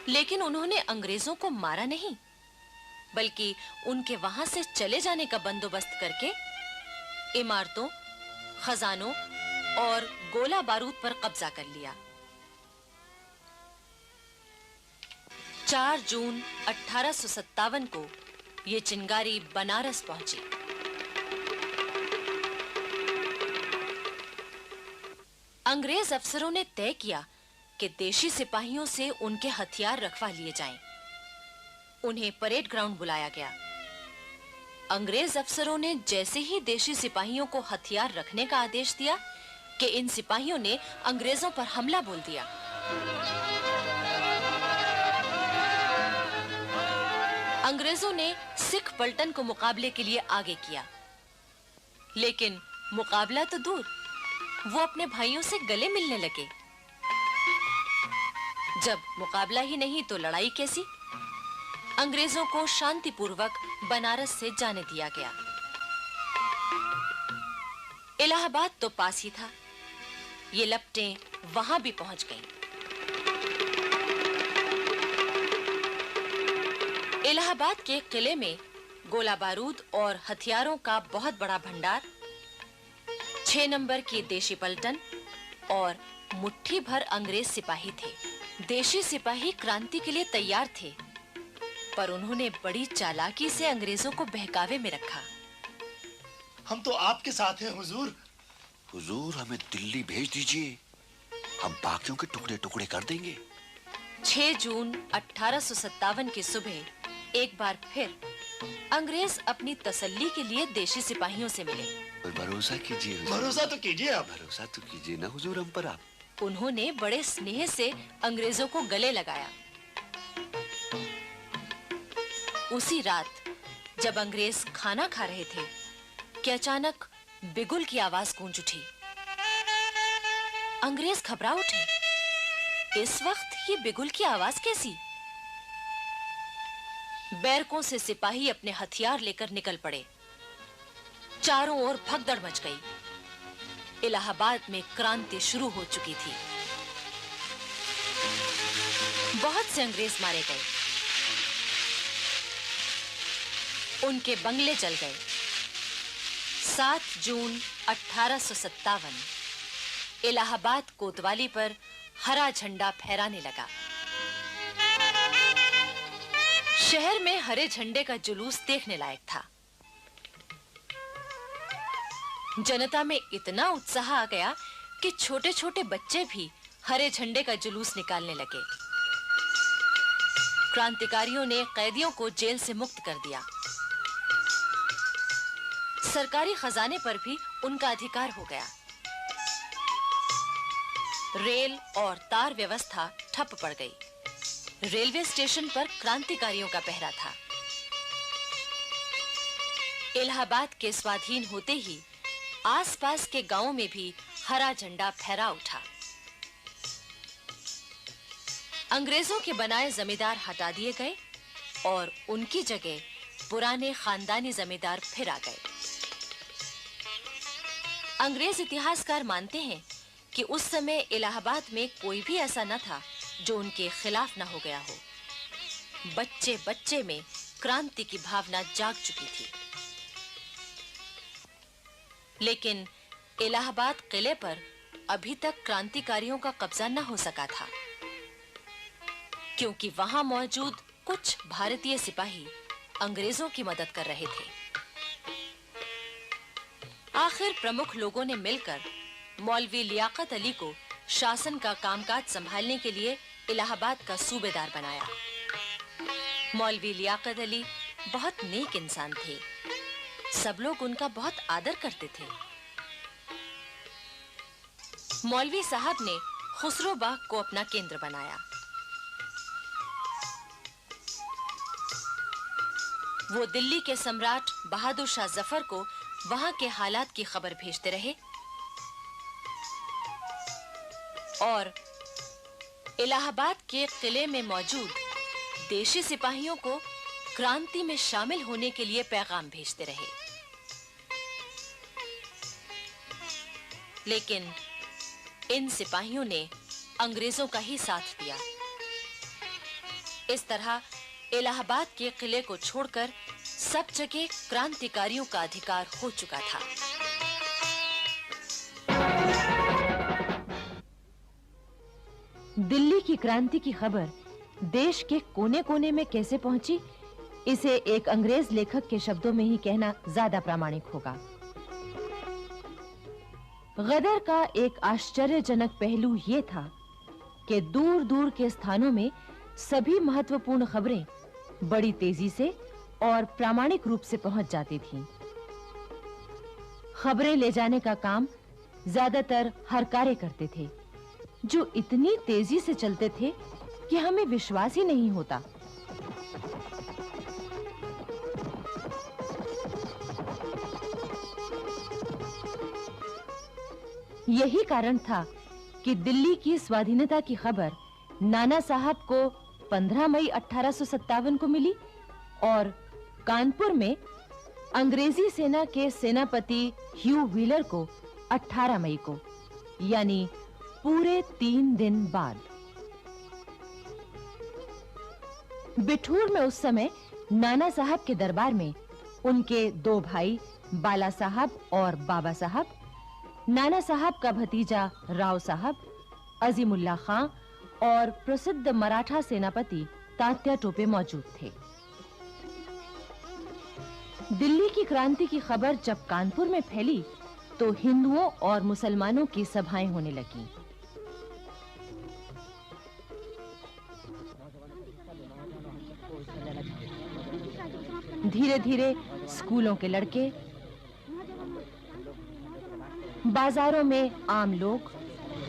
लेकिन उन्होंने अंग्रेजों को मारा नहीं, बल्कि उनके वहां से चले जाने का बंदोबस्त करके इमारतों, खजानों और गोला बारूद पर कब्जा कर लिया। 4 जून 1857 को ये चिंगारी बनारस पहुंची। अंग्रेज अफसरों ने तय किया कि देशी सिपाहियों से उनके हथियार रखवा लिए जाएं। उन्हें परेड ग्राउंड बुलाया गया। अंग्रेज अफसरों ने जैसे ही देशी सिपाहियों को हथियार रखने का आदेश दिया कि इन सिपाहियों ने अंग्रेजों पर हमला बोल दिया। अंग्रेजों ने सिख पलटन को मुकाबले के लिए आगे किया, लेकिन मुकाबला तो दूर, वो अपने भाइयों से गले मिलने लगे। जब मुकाबला ही नहीं तो लड़ाई कैसी? अंग्रेजों को शांतिपूर्वक बनारस से जाने दिया गया। इलाहाबाद तो पास ही था, ये लपटें वहां भी पहुंच गईं। इलाहाबाद के किले में गोला बारूद और हथियारों का बहुत बड़ा भंडार, 6 नंबर की देशी पलटन और मुट्ठी भर अंग्रेज सिपाही थे। देशी सिपाही क्रांति के लिए तैयार थे, पर उन्होंने बड़ी चालाकी से अंग्रेजों को बहकावे में रखा। हम तो आपके साथ हैं हुजूर। हुजूर, हमें दिल्ली भेज दीजिए, हम बाकियों के टुकड़े टुकड़े कर देंगे। 6 जून 1857 की सुबह एक बार फिर अंग्रेज अपनी तसल्ली के लिए देशी सिपाहियों से मिले। पर भरोसा कीजिए हुजूर। भरोसा तो कीजिए आप। भरोसा तो कीजिए ना हुजूर हम पर आप। उन्होंने बड़े स्नेह से अंग्रेजों को गले लगाया। उसी रात जब अंग्रेज खाना खा रहे थे कि अचानक बिगुल की आवाज गूंज उठी। अंग्रेज घबरा उठे। इस वक्त ये बिगुल की आवाज कैसी? बैरकों से सिपाही अपने हथियार लेकर निकल पड़े। चारों ओर भगदड़ मच गई। इलाहाबाद में क्रांति शुरू हो चुकी थी। बहुत से अंग्रेज मारे गए, उनके बंगले जल गए। 7 जून 1857 इलाहाबाद कोतवाली पर हरा झंडा फहराने लगा। शहर में हरे झंडे का जुलूस देखने लायक था। जनता में इतना उत्साह आ गया कि छोटे-छोटे बच्चे भी हरे झंडे का जुलूस निकालने लगे। क्रांतिकारियों ने कैदियों को जेल से मुक्त कर दिया। सरकारी खजाने पर भी उनका अधिकार हो गया। रेल और तार व्यवस्था ठप पड़ गई। रेलवे स्टेशन पर क्रांतिकारियों का पहरा था। इलाहाबाद के स्वाधीन होते ही आसपास के गांवों में भी हरा झंडा फहरा उठा। अंग्रेजों के बनाए जमींदार हटा दिए गए और उनकी जगह पुराने खानदानी जमींदार फिर आ गए। अंग्रेज इतिहासकार मानते हैं कि उस समय इलाहाबाद में कोई भी ऐसा न था जो उनके खिलाफ न हो गया हो। बच्चे बच्चे में क्रांति की भावना जाग चुकी थी। लेकिन इलाहाबाद किले पर अभी तक क्रांतिकारियों का कब्जा न हो सका था, क्योंकि वहां मौजूद कुछ भारतीय सिपाही अंग्रेजों की मदद कर रहे थे। आखिर प्रमुख लोगों ने मिलकर मौलवी लियाकत अली को शासन का कामकाज संभालने के लिए इलाहाबाद का सूबेदार बनाया। मौलवी लियाकत अली बहुत नेक इंसान थे। सब लोग उनका बहुत आदर करते थे। मौलवी साहब ने खुसरो बाग को अपना केंद्र बनाया। वो दिल्ली के सम्राट बहादुर शाह जफर को वहां के हालात की खबर भेजते रहे और इलाहाबाद के किले में मौजूद देशी सिपाहियों को क्रांति में शामिल होने के लिए पैगाम भेजते रहे। लेकिन इन सिपाहियों ने अंग्रेजों का ही साथ दिया। इस तरह इलाहाबाद के किले को छोड़कर सब जगह क्रांतिकारियों का अधिकार हो चुका था। दिल्ली की क्रांति की खबर देश के कोने-कोने में कैसे पहुंची, इसे एक अंग्रेज लेखक के शब्दों में ही कहना ज्यादा प्रामाणिक होगा। गदर का एक आश्चर्यजनक पहलू यह था कि दूर-दूर के स्थानों में सभी महत्वपूर्ण खबरें बड़ी तेजी से और प्रामाणिक रूप से पहुंच जाती थीं। खबरें ले जाने का काम ज्यादातर हरकारे करते थे, जो इतनी तेजी से चलते थे कि हमें विश्वास ही नहीं होता। यही कारण था कि दिल्ली की स्वाधीनता की खबर नाना साहब को 15 मई 1857 को मिली और कानपुर में अंग्रेजी सेना के सेनापति ह्यू व्हीलर को 18 मई को, यानी पूरे 3 दिन बाद। बिठूर में उस समय नाना साहब के दरबार में उनके 2 भाई बाला साहब और बाबा साहब, नाना साहब का भतीजा राव साहब, अजीमुल्लाह खां और प्रसिद्ध मराठा सेनापति तात्या टोपे मौजूद थे। दिल्ली की क्रांति की खबर जब कानपुर में फैली तो हिंदुओं और मुसलमानों की सभाएं होने लगीं। धीरे-धीरे स्कूलों के लड़के, बाजारों में आम लोग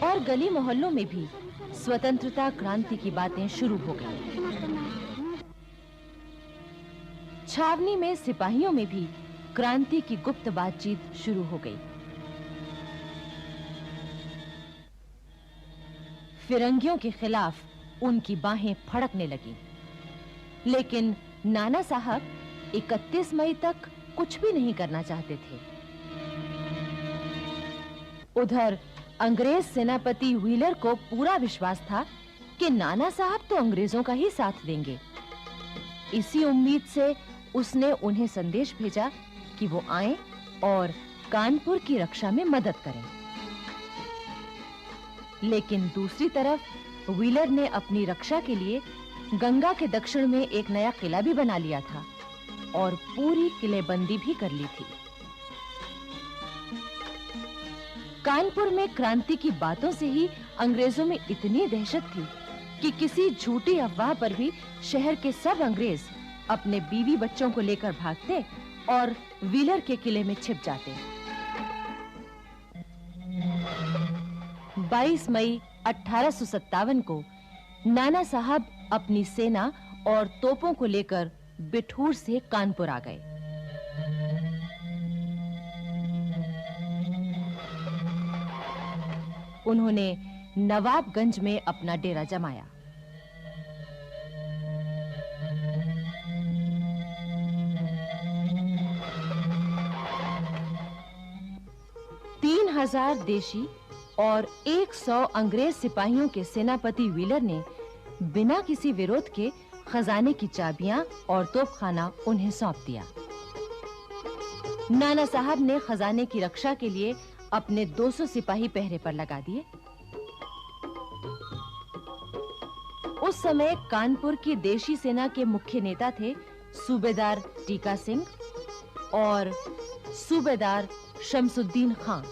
और गली मोहल्लों में भी स्वतंत्रता क्रांति की बातें शुरू हो गईं। छावनी में सिपाहियों में भी क्रांति की गुप्त बातचीत शुरू हो गई। फिरंगियों के खिलाफ उनकी बाहें फड़कने लगीं। लेकिन नाना साहब 31 मई तक कुछ भी नहीं करना चाहते थे। उधर अंग्रेज सेनापति व्हीलर को पूरा विश्वास था कि नाना साहब तो अंग्रेजों का ही साथ देंगे। इसी उम्मीद से उसने उन्हें संदेश भेजा कि वो आएं और कानपुर की रक्षा में मदद करें। लेकिन दूसरी तरफ व्हीलर ने अपनी रक्षा के लिए गंगा के दक्षिण में एक नया किला भी बना लिया था और पूरी किलेबंदी भी कर ली थी। कानपुर में क्रांति की बातों से ही अंग्रेजों में इतनी दहशत थी कि किसी झूठी अफवाह पर भी शहर के सब अंग्रेज अपने बीवी बच्चों को लेकर भागते और व्हीलर के किले में छिप जाते। 22 मई 1857 को नाना साहब अपनी सेना और तोपों को लेकर बिठूर से कानपुर आ गए। उन्होंने नवाबगंज में अपना डेरा जमाया। तीन 3000 देशी और 100 अंग्रेज सिपाहियों के सेनापति व्हीलर ने बिना किसी विरोध के खजाने की चाबियां और तोपखाना उन्हें सौंप दिया। नाना साहब ने खजाने की रक्षा के लिए अपने 200 सिपाही पहरे पर लगा दिए। उस समय कानपुर की देशी सेना के मुख्य नेता थे सूबेदार टीका सिंह और सूबेदार शमसुद्दीन खां।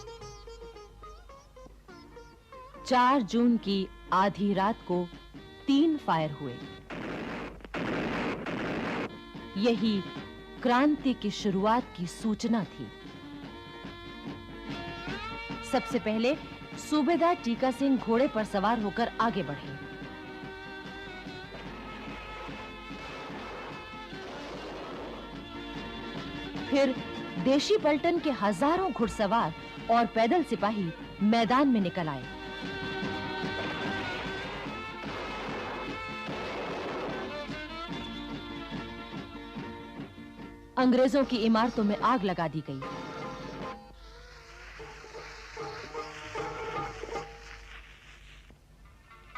4 जून की आधी रात को 3 फायर हुए। यही क्रांति की शुरुआत की सूचना थी। सबसे पहले सूबेदार टीका सिंह घोड़े पर सवार होकर आगे बढ़े। फिर देशी पलटन के हजारों घुड़सवार और पैदल सिपाही मैदान में निकल आए। अंग्रेजों की इमारतों में आग लगा दी गई।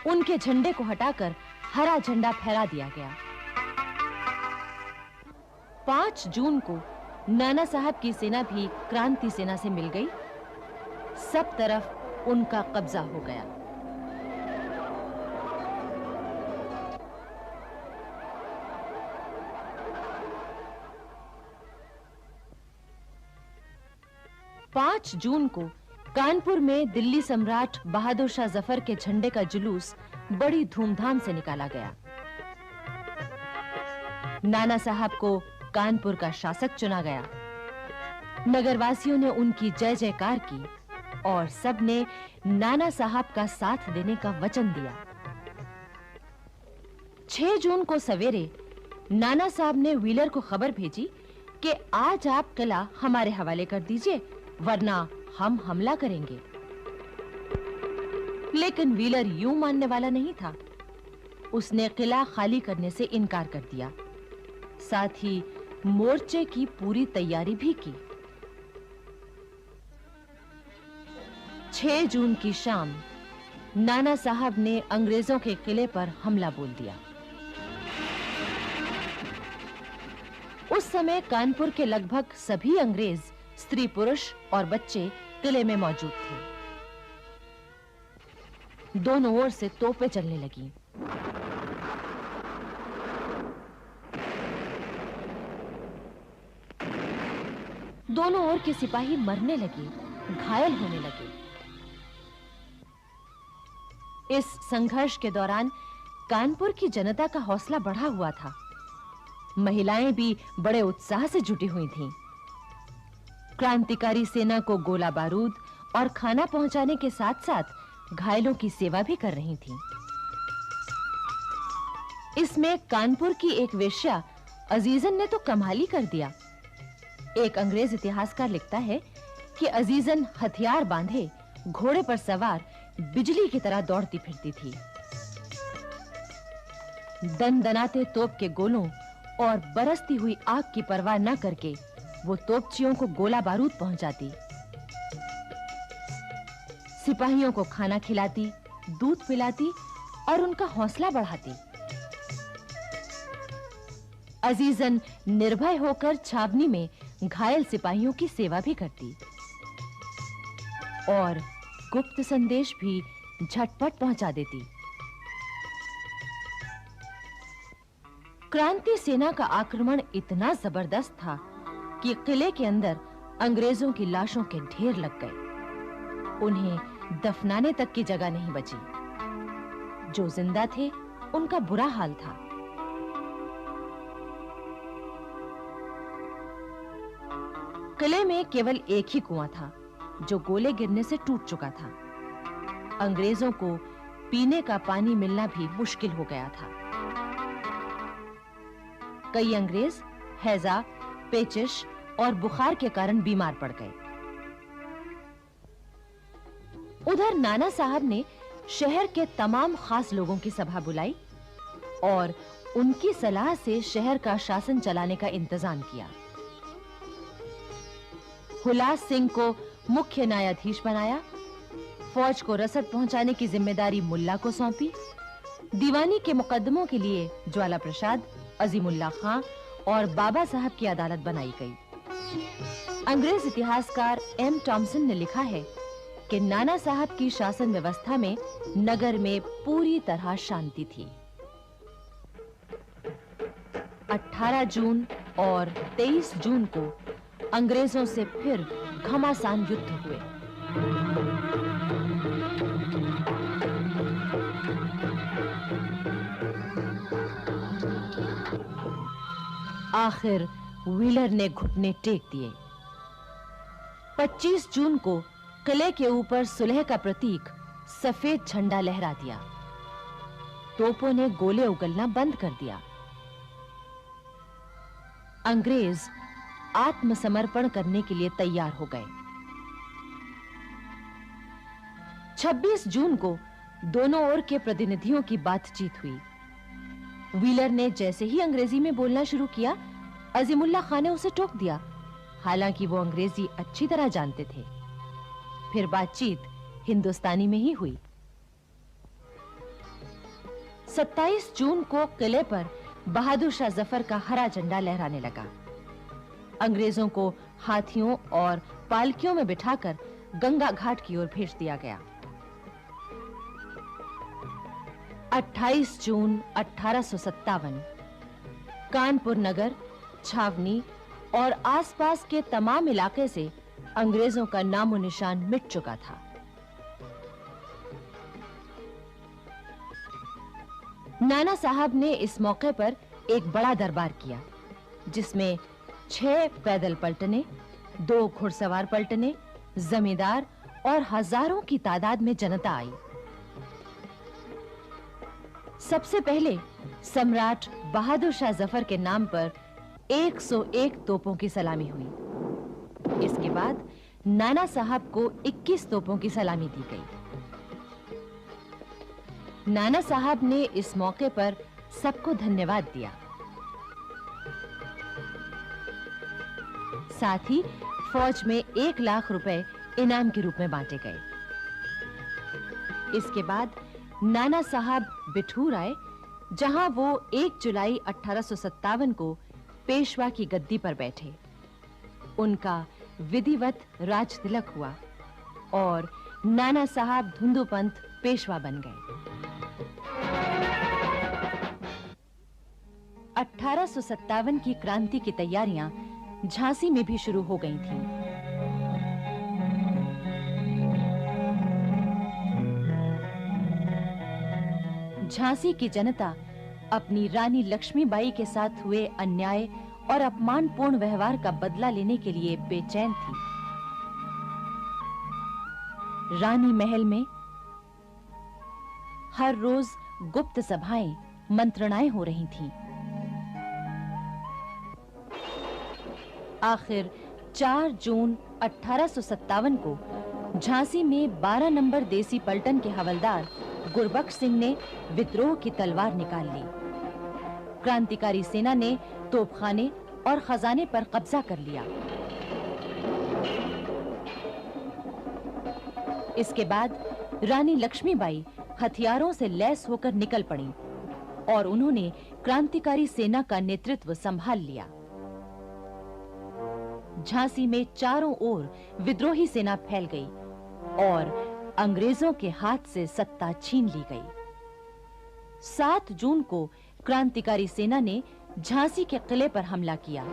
उनके झंडे को हटाकर हरा झंडा फहरा दिया गया। 5 जून को नाना साहब की सेना भी क्रांति सेना से मिल गई। सब तरफ उनका कब्जा हो गया। पाँच जून को कानपुर में दिल्ली सम्राट बहादुर शाह जफर के झंडे का जुलूस बड़ी धूमधाम से निकाला गया। नाना साहब को कानपुर का शासक चुना गया। नगरवासियों ने उनकी जय जयकार की और सबने नाना साहब का साथ देने का वचन दिया। 6 जून को सवेरे नाना साहब ने व्हीलर को खबर भेजी कि आज आप किला हमारे हवाले कर दीजिए, वरना हम हमला करेंगे। लेकिन व्हीलर यूं मानने वाला नहीं था। उसने किला खाली करने से इनकार कर दिया। साथ ही मोर्चे की पूरी तैयारी भी की। 6 जून की शाम नाना साहब ने अंग्रेजों के किले पर हमला बोल दिया। उस समय कानपुर के लगभग सभी अंग्रेज, स्त्री पुरुष और बच्चे किले में मौजूद थे। दोनों ओर से तोपें चलने लगीं। दोनों ओर के सिपाही मरने लगे, घायल होने लगे। इस संघर्ष के दौरान कानपुर की जनता का हौसला बढ़ा हुआ था। महिलाएं भी बड़े उत्साह से जुटी हुई थीं। क्रांतिकारी सेना को गोला बारूद और खाना पहुंचाने के साथ-साथ घायलों की सेवा भी कर रही थीं। इसमें कानपुर की एक वेश्या अजीजन ने तो कमाल ही कर दिया। एक अंग्रेज इतिहासकार लिखता है कि अजीजन हथियार बांधे घोड़े पर सवार बिजली की तरह दौड़ती फिरती थी। दनदनाते तोप के गोलों और बरसती हुई आग की परवाह न करके वो तोपचियों को गोला बारूद पहुंचाती, सिपाहियों को खाना खिलाती, दूध पिलाती और उनका हौसला बढ़ाती। अजीजन निर्भय होकर छावनी में घायल सिपाहियों की सेवा भी करती और गुप्त संदेश भी झटपट पहुंचा देती। क्रांति सेना का आक्रमण इतना जबरदस्त था कि किले के अंदर अंग्रेजों की लाशों के ढेर लग गए। उन्हें दफनाने तक की जगह नहीं बची। जो जिंदा थे उनका बुरा हाल था। किले में केवल एक ही कुआं था जो गोले गिरने से टूट चुका था। अंग्रेजों को पीने का पानी मिलना भी मुश्किल हो गया था। कई अंग्रेज हैजा, पेचिश और बुखार के कारण बीमार पड़ गए। उधर नाना साहब ने शहर के तमाम खास लोगों की सभा बुलाई और उनकी सलाह से शहर का शासन चलाने का इंतजाम किया। हुलास सिंह को मुख्य न्यायाधीश बनाया। फौज को रसद पहुंचाने की जिम्मेदारी मुल्ला को सौंपी। दीवानी के मुकदमों के लिए ज्वाला प्रसाद, अजीमुल्लाह खां और बाबा साहब की अदालत बनाई गई। अंग्रेज इतिहासकार एम टॉमसन ने लिखा है कि नाना साहब की शासन व्यवस्था में नगर में पूरी तरह शांति थी। 18 जून और 23 जून को अंग्रेजों से फिर घमासान युद्ध हुए। आखिर व्हीलर ने घुटने टेक दिए। 25 जून को किले के ऊपर सुलह का प्रतीक सफेद झंडा लहरा दिया। तोपों ने गोले उगलना बंद कर दिया। अंग्रेज आत्मसमर्पण करने के लिए तैयार हो गए। 26 जून को दोनों ओर के प्रतिनिधियों की बातचीत हुई। व्हीलर ने जैसे ही अंग्रेजी में बोलना शुरू किया, अजीमुल्लाह खान ने उसे टोक दिया। हालांकि वो अंग्रेजी अच्छी तरह जानते थे। फिर बातचीत हिंदुस्तानी में ही हुई। 27 जून को किले पर बहादुर शाह जफर का हरा झंडा लहराने लगा। अंग्रेजों को हाथियों और पालकियों में बिठाकर गंगा घाट की ओर भेज दिया गया। 28 जून 1857 कानपुर नगर, छावनी और आसपास के तमाम इलाके से अंग्रेजों का नामो निशान मिट चुका था। नाना साहब ने इस मौके पर एक बड़ा दरबार किया, जिसमें 6 पैदल पलटने, 2 घुड़सवार पलटने, जमींदार और हजारों की तादाद में जनता आई। सबसे पहले सम्राट बहादुर शाह जफर के नाम पर 101 तोपों की सलामी हुई। इसके बाद नाना साहब को 21 तोपों की सलामी दी गई। नाना साहब ने इस मौके पर सबको धन्यवाद दिया। साथ ही फौज में 1 लाख रुपए इनाम के रूप में बांटे गए। इसके बाद नाना साहब बिठूर आए, जहां वो 1 जुलाई 1857 को पेशवा की गद्दी पर बैठे। उनका विधिवत राज तिलक हुआ और नाना साहब धुंधुपंत पेशवा बन गए। 1857 की क्रांति की तैयारियां झांसी में भी शुरू हो गई थीं। झांसी की जनता अपनी रानी लक्ष्मीबाई के साथ हुए अन्याय और अपमानपूर्ण व्यवहार का बदला लेने के लिए बेचैन थी। रानी महल में हर रोज गुप्त सभाएं, मंत्रणाएं हो रही थीं। आखिर 4 जून 1857 को झांसी में 12 नंबर देसी पलटन के हवलदार गुरबख्श सिंह ने विद्रोह की तलवार निकाल ली। क्रांतिकारी सेना ने तोपखाने और खजाने पर कब्जा कर लिया। इसके बाद रानी लक्ष्मीबाई हथियारों से लैस होकर निकल पड़ी और उन्होंने क्रांतिकारी सेना का नेतृत्व संभाल लिया। झांसी में चारों ओर विद्रोही सेना फैल गई और अंग्रेजों के हाथ से सत्ता छीन ली गई। 7 जून को क्रांतिकारी सेना ने झांसी के किले पर हमला किया।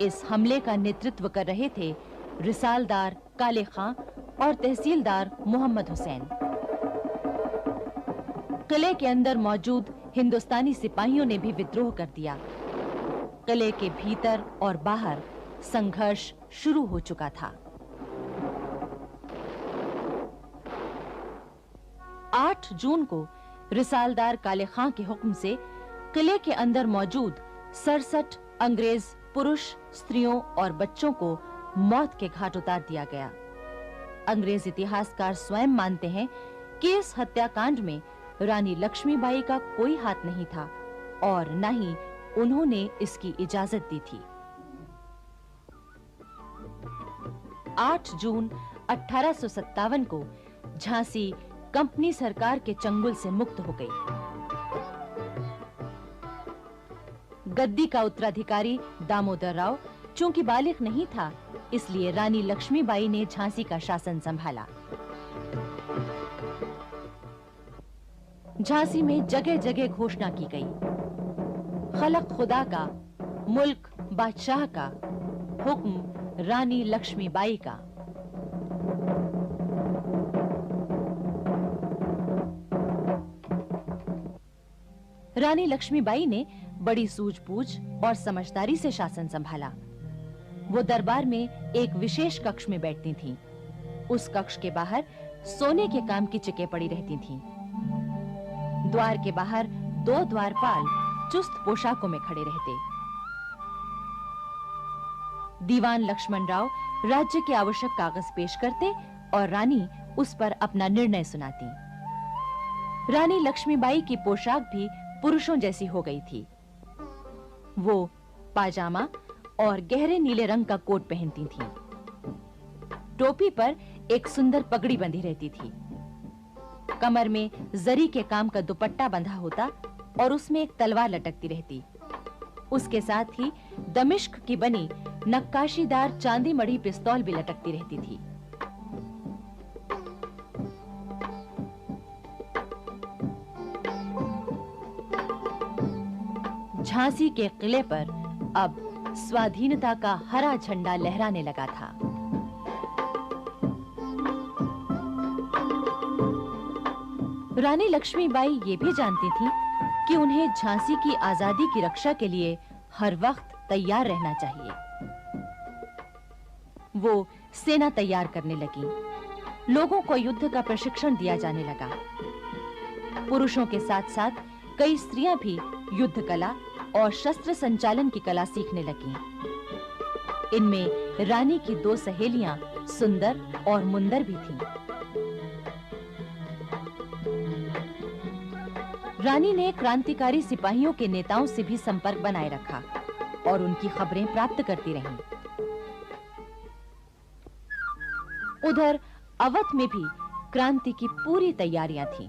इस हमले का नेतृत्व कर रहे थे रिसालदार काले खां और तहसीलदार मोहम्मद हुसैन। किले के अंदर मौजूद हिंदुस्तानी सिपाहियों ने भी विद्रोह कर दिया। किले के भीतर और बाहर संघर्ष शुरू हो चुका था। 8 जून को रिसालदार काले खां के हुक्म से किले के अंदर मौजूद 67 अंग्रेज पुरुष, स्त्रियों और बच्चों को मौत के घाट उतार दिया गया। अंग्रेज इतिहासकार स्वयं मानते हैं कि इस हत्याकांड में रानी लक्ष्मीबाई का कोई हाथ नहीं था और न ही उन्होंने इसकी इजाजत दी थी। 8 जून 1857 को झांसी कंपनी सरकार के चंगुल से मुक्त हो गई। गद्दी का उत्तराधिकारी दामोदर राव चूंकि बालिग नहीं था, इसलिए रानी लक्ष्मीबाई ने झांसी का शासन संभाला। झांसी में जगह-जगह घोषणा की गई, खलक खुदा का, मुल्क बादशाह का, हुक्म रानी लक्ष्मीबाई का। रानी लक्ष्मीबाई ने बड़ी सूझबूझ और समझदारी से शासन संभाला। वो दरबार में एक विशेष कक्ष में बैठती थीं। उस कक्ष के बाहर सोने के काम की चिकें पड़ी रहती थीं। द्वार के बाहर 2 द्वारपाल चुस्त पोशाकों में खड़े रहते। दीवान लक्ष्मण राव राज्य के आवश्यक कागज पेश करते और रानी उस पर अपना निर्णय सुनाती। रानी लक्ष्मीबाई की पोशाक भी पुरुषों जैसी हो गई थी। वो पाजामा और गहरे नीले रंग का कोट पहनती थीं। टोपी पर एक सुंदर पगड़ी बंधी रहती थी। कमर में जरी के काम का दुपट्टा बंधा होता और उसमें एक तलवार लटकती रहती। उसके साथ ही दमिश्क की बनी नक्काशीदार चांदी मढ़ी पिस्तौल भी लटकती रहती थी। झांसी के किले पर अब स्वाधीनता का हरा झंडा लहराने लगा था। रानी लक्ष्मीबाई ये भी जानती थीं कि उन्हें झांसी की आजादी की रक्षा के लिए हर वक्त तैयार रहना चाहिए। वो सेना तैयार करने लगी। लोगों को युद्ध का प्रशिक्षण दिया जाने लगा। पुरुषों के साथ-साथ कई स्त्रियां भी युद्ध कला और शस्त्र संचालन की कला सीखने लगीं। इनमें रानी की 2 सहेलियां सुंदर और मुंदर भी थीं। रानी ने क्रांतिकारी सिपाहियों के नेताओं से भी संपर्क बनाए रखा और उनकी खबरें प्राप्त करती रहीं। उधर अवध में भी क्रांति की पूरी तैयारियां थीं।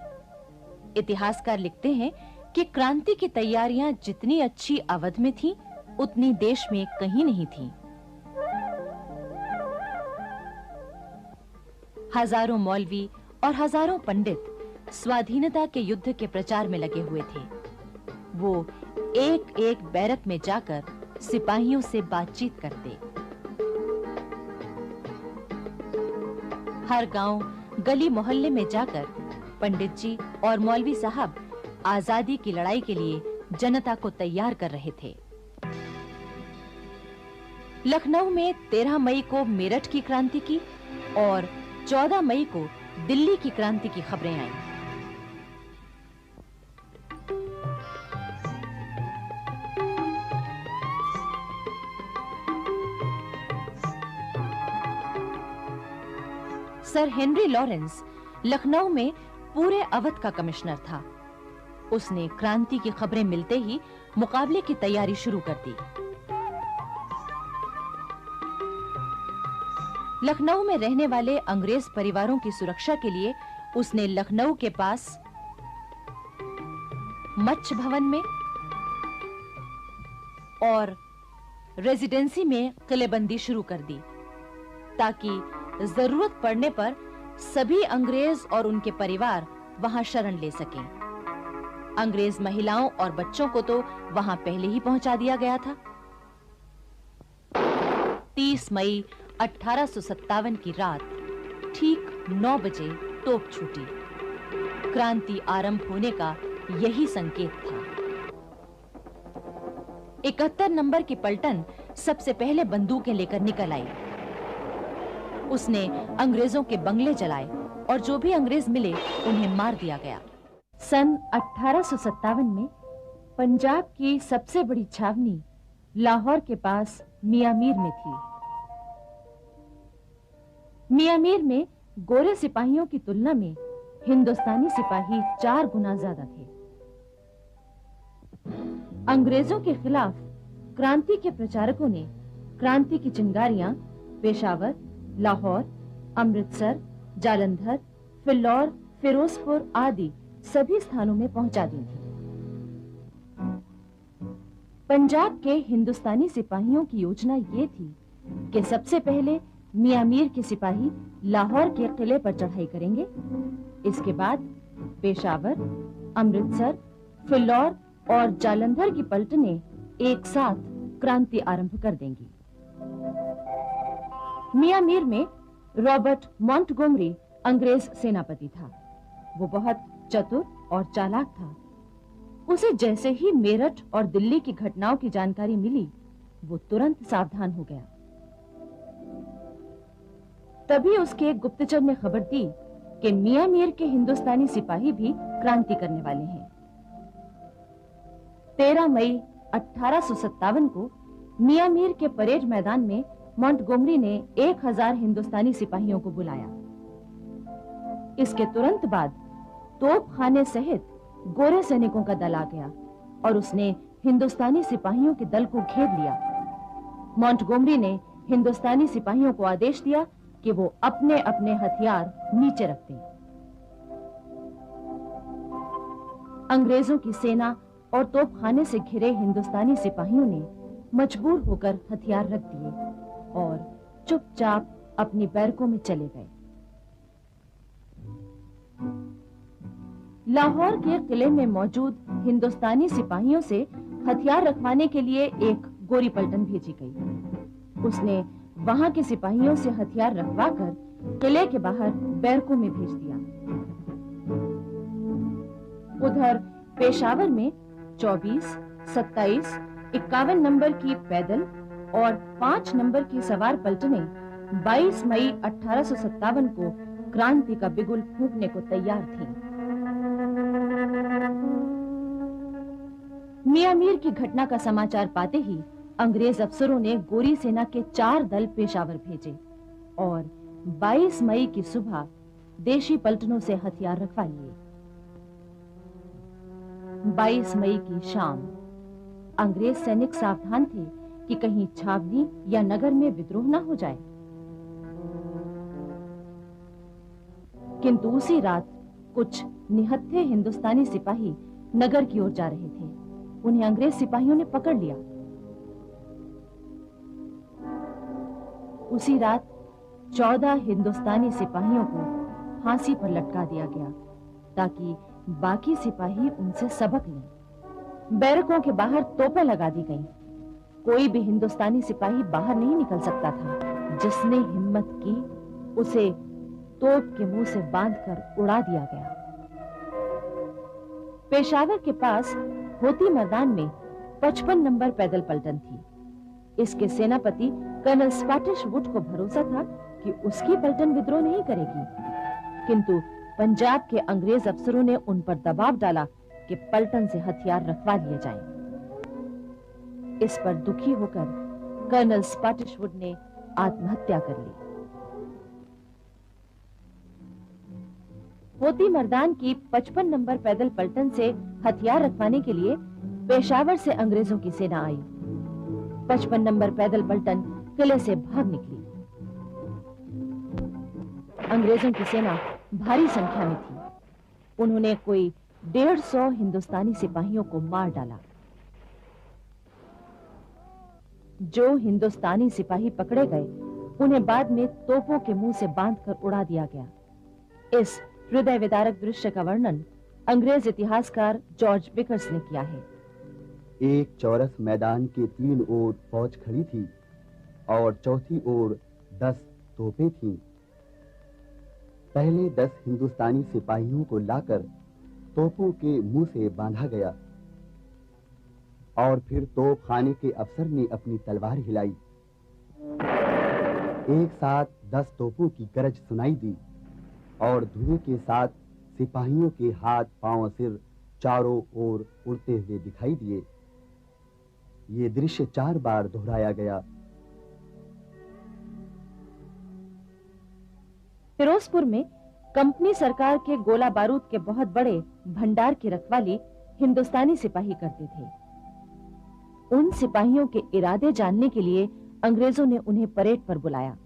इतिहासकार लिखते हैं कि क्रांति की तैयारियां जितनी अच्छी अवध में थीं, उतनी देश में कहीं नहीं थीं। हजारों मौलवी और हजारों पंडित स्वाधीनता के युद्ध के प्रचार में लगे हुए थे। वो एक-एक बैरक में जाकर सिपाहियों से बातचीत करते। हर गांव, गली मोहल्ले में जाकर पंडित जी और मौलवी साहब आजादी की लड़ाई के लिए जनता को तैयार कर रहे थे। लखनऊ में 13 मई को मेरठ की क्रांति की और 14 मई को दिल्ली की क्रांति की खबरें आईं। सर हेनरी लॉरेंस लखनऊ में पूरे अवध का कमिश्नर था। उसने क्रांति की खबरें मिलते ही मुकाबले की तैयारी शुरू कर दी। लखनऊ में रहने वाले अंग्रेज परिवारों की सुरक्षा के लिए उसने लखनऊ के पास मच्छ भवन में और रेजिडेंसी में किलेबंदी शुरू कर दी, ताकि जरूरत पड़ने पर सभी अंग्रेज और उनके परिवार वहां शरण ले सकें। अंग्रेज महिलाओं और बच्चों को तो वहां पहले ही पहुंचा दिया गया था। 30 मई 1857 की रात ठीक 9 बजे तोप छूटी। क्रांति आरंभ होने का यही संकेत था। 71 नंबर की पलटन सबसे पहले बंदूकें लेकर निकल आई। उसने अंग्रेजों के बंगले जलाए और जो भी अंग्रेज मिले उन्हें मार दिया गया। सन 1857 में पंजाब की सबसे बड़ी छावनी लाहौर के पास मियामीर में थी। मियामीर में गोरे सिपाहियों की तुलना में हिंदुस्तानी सिपाही 4 गुना ज्यादा थे। अंग्रेजों के खिलाफ क्रांति के प्रचारकों ने क्रांति की चिंगारियां पेशावर, लाहौर, अमृतसर, जालंधर, फिल्लौर, फिरोजपुर आदि सभी स्थानों में पहुंचा दी थी। पंजाब के हिंदुस्तानी सिपाहियों की योजना ये थी कि सबसे पहले मियामीर के सिपाही लाहौर के किले पर चढ़ाई करेंगे। इसके बाद पेशावर, अमृतसर, फिल्लौर और जालंधर की पलटनें एक साथ क्रांति आरंभ कर देंगी। मियामीर में रॉबर्ट मॉन्टगोमरी अंग्रेज सेनापति था। वो बहुत चतुर और चालाक था। उसे जैसे ही मेरठ और दिल्ली की घटनाओं की जानकारी मिली, वो तुरंत सावधान हो गया। तभी उसके एक गुप्तचर ने खबर दी कि मियामीर के हिंदुस्तानी सिपाही भी क्रांति करने वाले हैं। 13 मई 1857 को मियामीर के परेड मैदान में मॉन्टगोमरी ने 1000 हिंदुस्तानी सिपाहियों को बुलाया। इसके तुरंत बाद तोपखाने सहित गोरे सैनिकों का दल आ गया और उसने हिंदुस्तानी सिपाहियों के दल को घेर लिया। मॉन्टगोमरी ने हिंदुस्तानी सिपाहियों को आदेश दिया कि वो अपने अपने हथियार नीचे रख दें। अंग्रेजों की सेना और तोपखाने से घिरे हिंदुस्तानी सिपाहियों ने मजबूर होकर हथियार रख दिए और चुपचाप अपनी बैरकों में चले गए। लाहौर के किले में मौजूद हिंदुस्तानी सिपाहियों से हथियार रखवाने के लिए एक गोरी पलटन भेजी गई। उसने वहां के सिपाहियों से हथियार रखवाकर किले के बाहर बैरकों में भेज दिया। उधर पेशावर में 24, 27, 51 नंबर की पैदल और 5 नंबर की सवार पलटनें 22 मई 1857 को क्रांति का बिगुल फूंकने को तैयार थीं। मियां मीर की घटना का समाचार पाते ही अंग्रेज अफसरों ने गोरी सेना के 4 दल पेशावर भेजे और 22 मई की सुबह देशी पलटनों से हथियार रखवा लिए। 22 मई की शाम अंग्रेज सैनिक सावधान थे कि कहीं छावनी या नगर में विद्रोह न हो जाए, किंतु उसी रात कुछ निहत्थे हिंदुस्तानी सिपाही नगर की ओर जा रहे थे। उन्हें अंग्रेज सिपाहियों ने पकड़ लिया। उसी रात 14 हिंदुस्तानी सिपाहियों को फांसी पर लटका दिया गया ताकि बाकी सिपाही उनसे सबक लें। बैरकों के बाहर तोपें लगा दी गईं। कोई भी हिंदुस्तानी सिपाही बाहर नहीं निकल सकता था। जिसने हिम्मत की उसे तोप के मुंह से बांधकर उड़ा दिया गया। पेशावर के पास होती मैदान में 55 नंबर पैदल पलटन थी। इसके सेनापति कर्नल स्पैटिश वुड को भरोसा था कि उसकी पलटन विद्रोह नहीं करेगी, किंतु पंजाब के अंग्रेज अफसरों ने उन पर दबाव डाला कि पलटन से हथियार रखवा लिए जाएं। इस पर दुखी होकर कर्नल स्पैटिश वुड ने आत्महत्या कर ली। होती मर्दान की 55 नंबर पैदल पलटन से हथियार रखवाने के लिए पेशावर से अंग्रेजों की सेना आई। 55 नंबर पैदल पलटन किले से भाग निकली। अंग्रेजों की सेना भारी संख्या में थी। उन्होंने कोई 150 हिंदुस्तानी सिपाहियों को मार डाला। जो हिंदुस्तानी सिपाही पकड़े गए उन्हें बाद में तोपों के मुंह से बांधकर उड़ा दिया गया। इस हृदय विदारक दृश्य का वर्णन अंग्रेज इतिहासकार जॉर्ज बिकर्स ने किया है। एक चौरस मैदान के 3 ओर फौज खड़ी थी और चौथी ओर 10 तोपें थीं। पहले 10 हिंदुस्तानी सिपाहियों को लाकर तोपों के मुंह से बांधा गया और फिर तोप खाने के अफसर ने अपनी तलवार हिलाई। एक साथ 10 तोपों की गरज सुनाई दी और धुएं के साथ सिपाहियों के हाथ पांव सिर चारों ओर उड़ते हुए दिखाई दिए। ये दृश्य 4 बार दोहराया गया। फिरोजपुर में कंपनी सरकार के गोला बारूद के बहुत बड़े भंडार की रखवाली हिंदुस्तानी सिपाही करते थे। उन सिपाहियों के इरादे जानने के लिए अंग्रेजों ने उन्हें परेड पर बुलाया।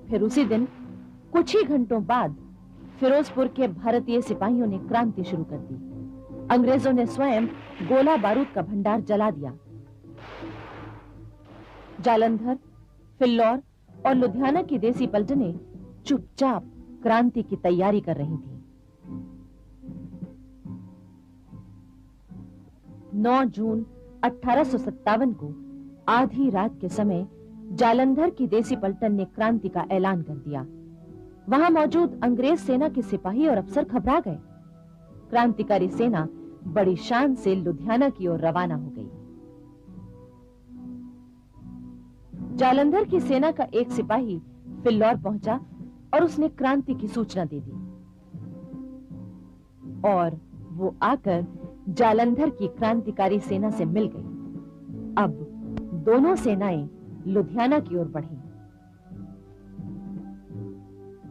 फिर उसी दिन कुछ ही घंटों बाद फिरोजपुर के भारतीय सिपाहियों ने क्रांति शुरू कर दी। अंग्रेजों ने स्वयं गोला बारूद का भंडार जला दिया। जालंधर, फिल्लौर और लुधियाना की देसी पलटनें चुपचाप क्रांति की तैयारी कर रही थीं। 9 जून 1857 को आधी रात के समय जालंधर की देसी पलटन ने क्रांति का ऐलान कर दिया। वहां मौजूद अंग्रेज सेना के सिपाही और अफसर घबरा गए। क्रांतिकारी सेना बड़ी शान से लुधियाना की ओर रवाना हो गई। जालंधर की सेना का एक सिपाही फिल्लौर पहुंचा और उसने क्रांति की सूचना दे दी और वो आकर जालंधर की क्रांतिकारी सेना से मिल गई। अब दोनों सेनाएं लुधियाना की ओर बढ़ी।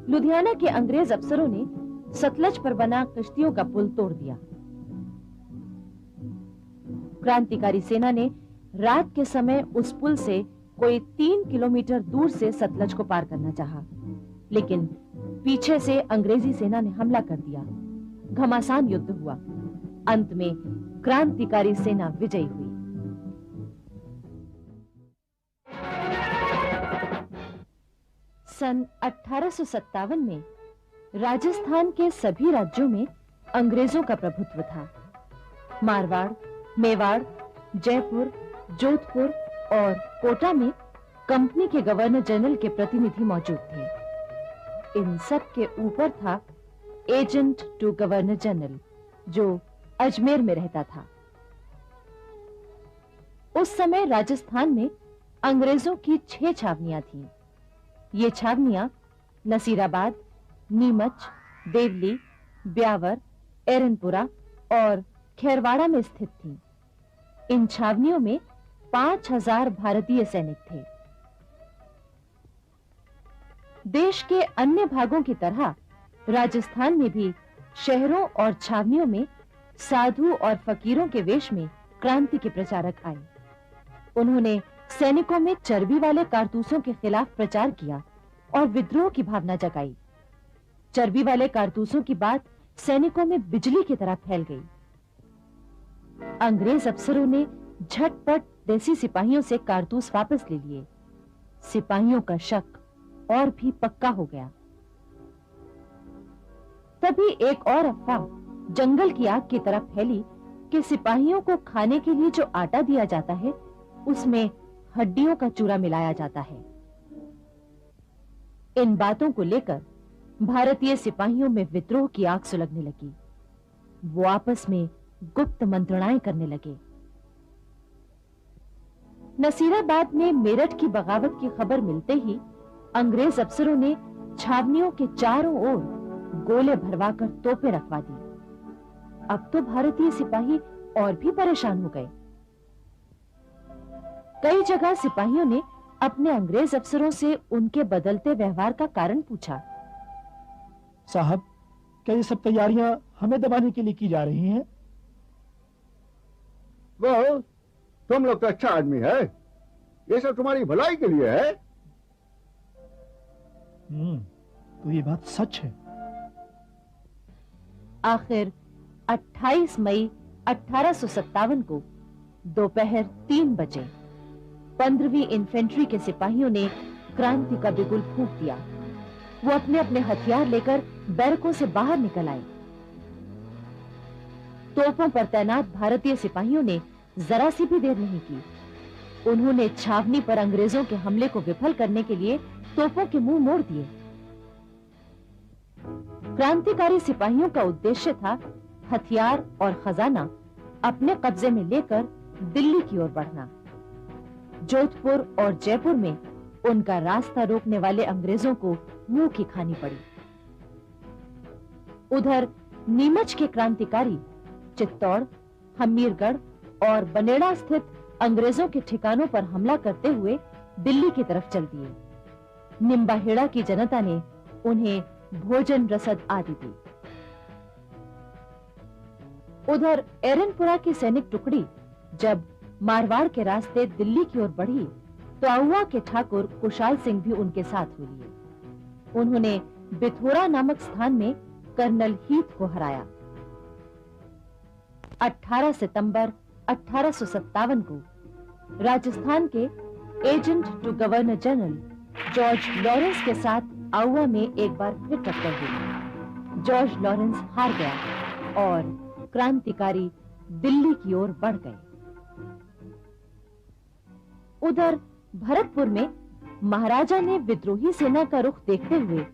लुधियाना के अंग्रेज अफसरों ने सतलज पर बना कश्तियों का पुल तोड़ दिया। क्रांतिकारी सेना ने रात के समय उस पुल से कोई 3 किलोमीटर दूर से सतलज को पार करना चाहा, लेकिन पीछे से अंग्रेजी सेना ने हमला कर दिया। घमासान युद्ध हुआ। अंत में क्रांतिकारी सेना विजयी हुई। सन 1857 में राजस्थान के सभी राज्यों में अंग्रेजों का प्रभुत्व था। मारवाड़, मेवाड़, जयपुर, जोधपुर और कोटा में कंपनी के गवर्नर जनरल के प्रतिनिधि मौजूद थे। इन सब के ऊपर था एजेंट टू गवर्नर जनरल, जो अजमेर में रहता था। उस समय राजस्थान में अंग्रेजों की 6 छावनियां थीं। ये छावनियां नसीराबाद, नीमच, देवली, ब्यावर, एरनपुरा और खेरवाड़ा में स्थित थीं। इन छावनियों में 5000 भारतीय सैनिक थे। देश के अन्य भागों की तरह राजस्थान में भी शहरों और छावनियों में साधु और फकीरों के वेश में क्रांति के प्रचारक आए। उन्होंने सैनिकों में चर्बी वाले कारतूसों के खिलाफ प्रचार किया और विद्रोह की भावना जगाई। चर्बी वाले कारतूसों की बात सैनिकों में बिजली की तरह फैल गई। अंग्रेज अफसरों ने झटपट देसी सिपाहियों से कारतूस वापस ले लिए। सिपाहियों का शक और भी पक्का हो गया। तभी एक और अफवाह जंगल की आग की तरह फैली कि सिपाहियों को खाने के लिए जो आटा दिया जाता है उसमें हड्डियों का चूरा मिलाया जाता है। इन बातों को लेकर भारतीय सिपाहियों में विद्रोह की आग सुलगने लगी। वो आपस में गुप्त मंत्रणाएं करने लगे। नसीराबाद में मेरठ की बगावत की खबर मिलते ही अंग्रेज अफसरों ने छावनियों के चारों ओर गोले भरवाकर तोपें रखवा दी। अब तो भारतीय सिपाही और भी परेशान हो गए। कई जगह सिपाहियों ने अपने अंग्रेज अफसरों से उनके बदलते व्यवहार का कारण पूछा। साहब, क्या ये सब तैयारियां हमें दबाने के लिए की जा रही हैं? वो तुम लोग तो अच्छा आदमी है, ये सब तुम्हारी भलाई के लिए है। तो ये बात सच है। आखिर 28 मई 1857 को दोपहर 3 बजे 15वीं इन्फेंट्री के सिपाहियों ने क्रांति का बिगुल फूंक दिया। वो अपने अपने हथियार लेकर बैरकों से बाहर निकल आए। तोपों पर तैनात भारतीय सिपाहियों ने जरा सी भी देर नहीं की। उन्होंने छावनी पर अंग्रेजों के हमले को विफल करने के लिए तोपों के मुंह मोड़ दिए। क्रांतिकारी सिपाहियों का उद्देश्य था हथियार और खजाना अपने कब्जे में लेकर दिल्ली की ओर बढ़ना। जोधपुर और जयपुर में उनका रास्ता रोकने वाले अंग्रेजों को मुंह की खानी पड़ी। उधर नीमच के क्रांतिकारी चित्तौड़, हमीरगढ़ और बनेड़ा स्थित अंग्रेजों के ठिकानों पर हमला करते हुए दिल्ली की तरफ चल दिए। निम्बाहेड़ा की जनता ने उन्हें भोजन रसद आदि दी। उधर एरनपुरा की सैनिक टुकड़ी जब मारवाड़ के रास्ते दिल्ली की ओर बढ़ी तो आउवा के ठाकुर कुशाल सिंह भी उनके साथ हो लिए। उन्होंने बिथोरा नामक स्थान में कर्नल हीथ को हराया। 18 सितंबर 1857 को राजस्थान के agent to governor general George Lawrence के साथ आउवा में एक बार फिर टक्कर हुई। जॉर्ज लॉरेंस हार गया और क्रांतिकारी दिल्ली की ओर बढ़ गए। उधर भरतपुर में महाराजा ने विद्रोही सेना का रुख देखते हुए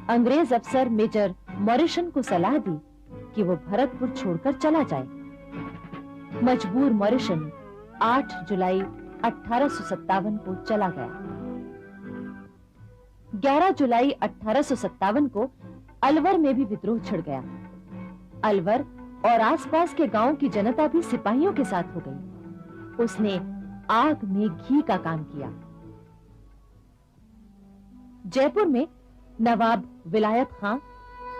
अंग्रेज अफसर मेजर मॉरिसन को सलाह दी कि वो भरतपुर छोड़कर चला जाए। मजबूर मॉरिसन 8 जुलाई 1857 को चला गया। 11 जुलाई 1857 को अलवर में भी विद्रोह छिड़ गया। अलवर और आसपास के गांवों की जनता भी सिपाहियों के साथ हो गई। उसने आग में घी का काम किया। जयपुर में नवाब विलायत खां,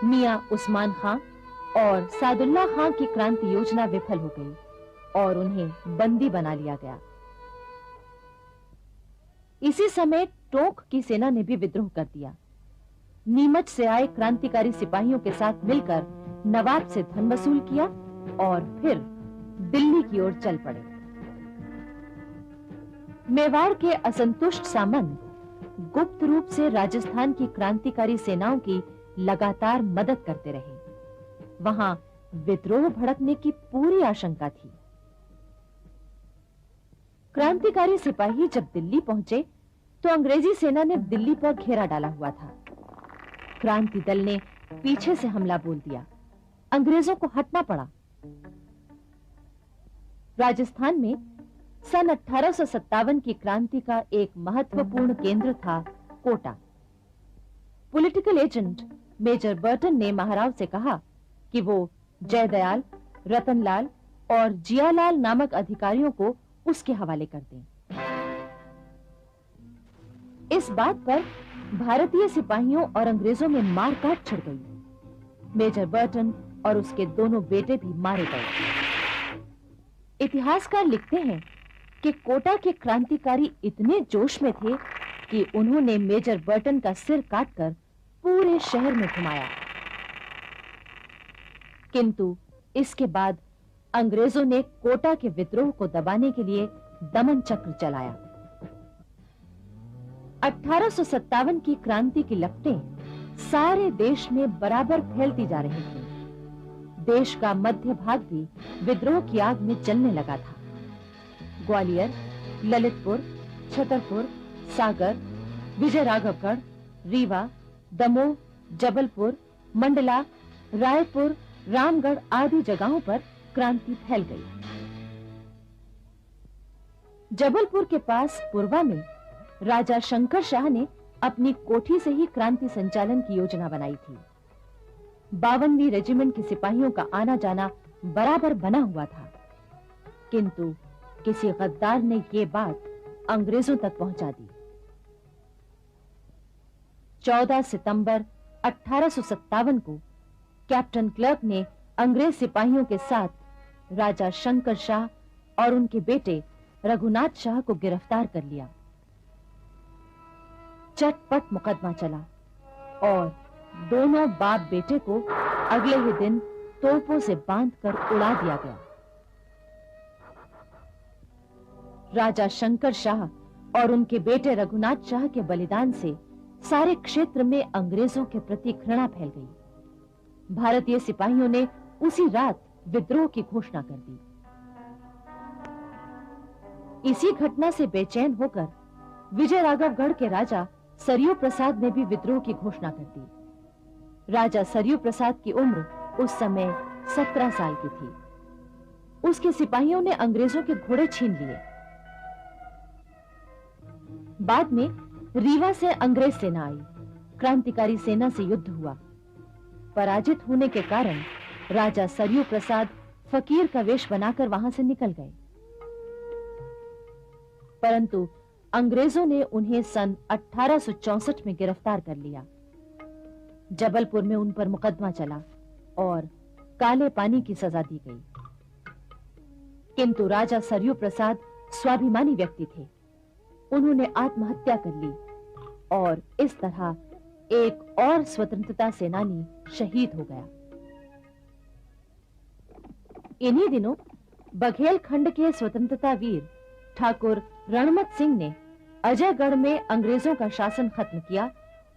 मियां उस्मान खां और सादुल्ला खां की क्रांति योजना विफल हो गई और उन्हें बंदी बना लिया गया। इसी समय टोंक की सेना ने भी विद्रोह कर दिया। नीमच से आए क्रांतिकारी सिपाहियों के साथ मिलकर नवाब से धन वसूल किया और फिर दिल्ली की ओर चल पड़े। मेवाड़ के असंतुष्ट सामंत गुप्त रूप से राजस्थान की क्रांतिकारी सेनाओं की लगातार मदद करते रहे। वहां विद्रोह भड़कने की पूरी आशंका थी। क्रांतिकारी सिपाही जब दिल्ली पहुंचे तो अंग्रेजी सेना ने दिल्ली पर घेरा डाला हुआ था। क्रांति दल ने पीछे से हमला बोल दिया। अंग्रेजों को हटना पड़ा। राजस्थान में सन 1857 की क्रांति का एक महत्वपूर्ण केंद्र था Kota. Political agent major Burton ने महाराव से कहा कि वो जयदयाल, रतनलाल और जियालाल नामक अधिकारियों को उसके हवाले कर दें। इस बात पर भारतीय सिपाहियों और अंग्रेजों में मारकाट छिड़ गई। मेजर बर्टन और उसके दोनों बेटे भी मारे गए। इतिहासकार लिखते हैं कि कोटा के क्रांतिकारी इतने जोश में थे कि उन्होंने मेजर बर्टन का सिर काटकर पूरे शहर में घुमाया। किंतु इसके बाद अंग्रेजों ने कोटा के विद्रोह को दबाने के लिए दमन चक्र चलाया। 1857 की क्रांति की लपटें सारे देश में बराबर फैलती जा रही थी। देश का मध्य भाग भी विद्रोह की आग में जलने लगा था। ग्वालियर, ललितपुर, छतरपुर, सागर, विजयराघवगढ़, रीवा, दमोह, जबलपुर, मंडला, रायपुर, रामगढ़ आदि जगहों पर क्रांति फैल गई। जबलपुर के पास पुरवा में राजा शंकर शाह ने अपनी कोठी से ही क्रांति संचालन की योजना बनाई थी। 52वीं रेजिमेंट के सिपाहियों का आना जाना बराबर बना हुआ था, किंतु किसी गद्दार ने ये बात अंग्रेजों तक पहुंचा दी। 14 सितंबर 1857 को कैप्टन क्लर्क ने अंग्रेज सिपाहियों के साथ राजा शंकर शाह और उनके बेटे रघुनाथ शाह को गिरफ्तार कर लिया। चटपट मुकदमा चला और दोनों बाप बेटे को अगले ही दिन तोपों से बांधकर उड़ा दिया गया। राजा शंकर शाह और उनके बेटे रघुनाथ शाह के बलिदान से सारे क्षेत्र में अंग्रेजों के प्रति घृणा फैल गई। भारतीय सिपाहियों ने उसी रात विद्रोह की घोषणा कर दी। इसी घटना से बेचैन होकर विजयराघवगढ़ के राजा सरयू प्रसाद ने भी विद्रोह की घोषणा कर दी। राजा सरयू प्रसाद की उम्र उस समय 17 साल की थी। उसके सिपाहियों ने अंग्रेजों के घोड़े छीन लिए। बाद में रीवा से अंग्रेज सेना आई। क्रांतिकारी सेना से युद्ध हुआ। पराजित होने के कारण राजा सरयू प्रसाद फकीर का वेश बनाकर वहां से निकल गए, परंतु अंग्रेजों ने उन्हें सन 1864 में गिरफ्तार कर लिया। जबलपुर में उन पर मुकदमा चला और काले पानी की सजा दी गई। किंतु राजा सरयू प्रसाद स्वाभिमानी व्यक्ति थे। उन्होंने आत्महत्या कर ली और इस तरह एक और स्वतंत्रता सेनानी शहीद हो गया। इन्हीं दिनों बघेल खंड के स्वतंत्रता वीर ठाकुर रणमत सिंह ने अजयगढ़ में अंग्रेजों का शासन खत्म किया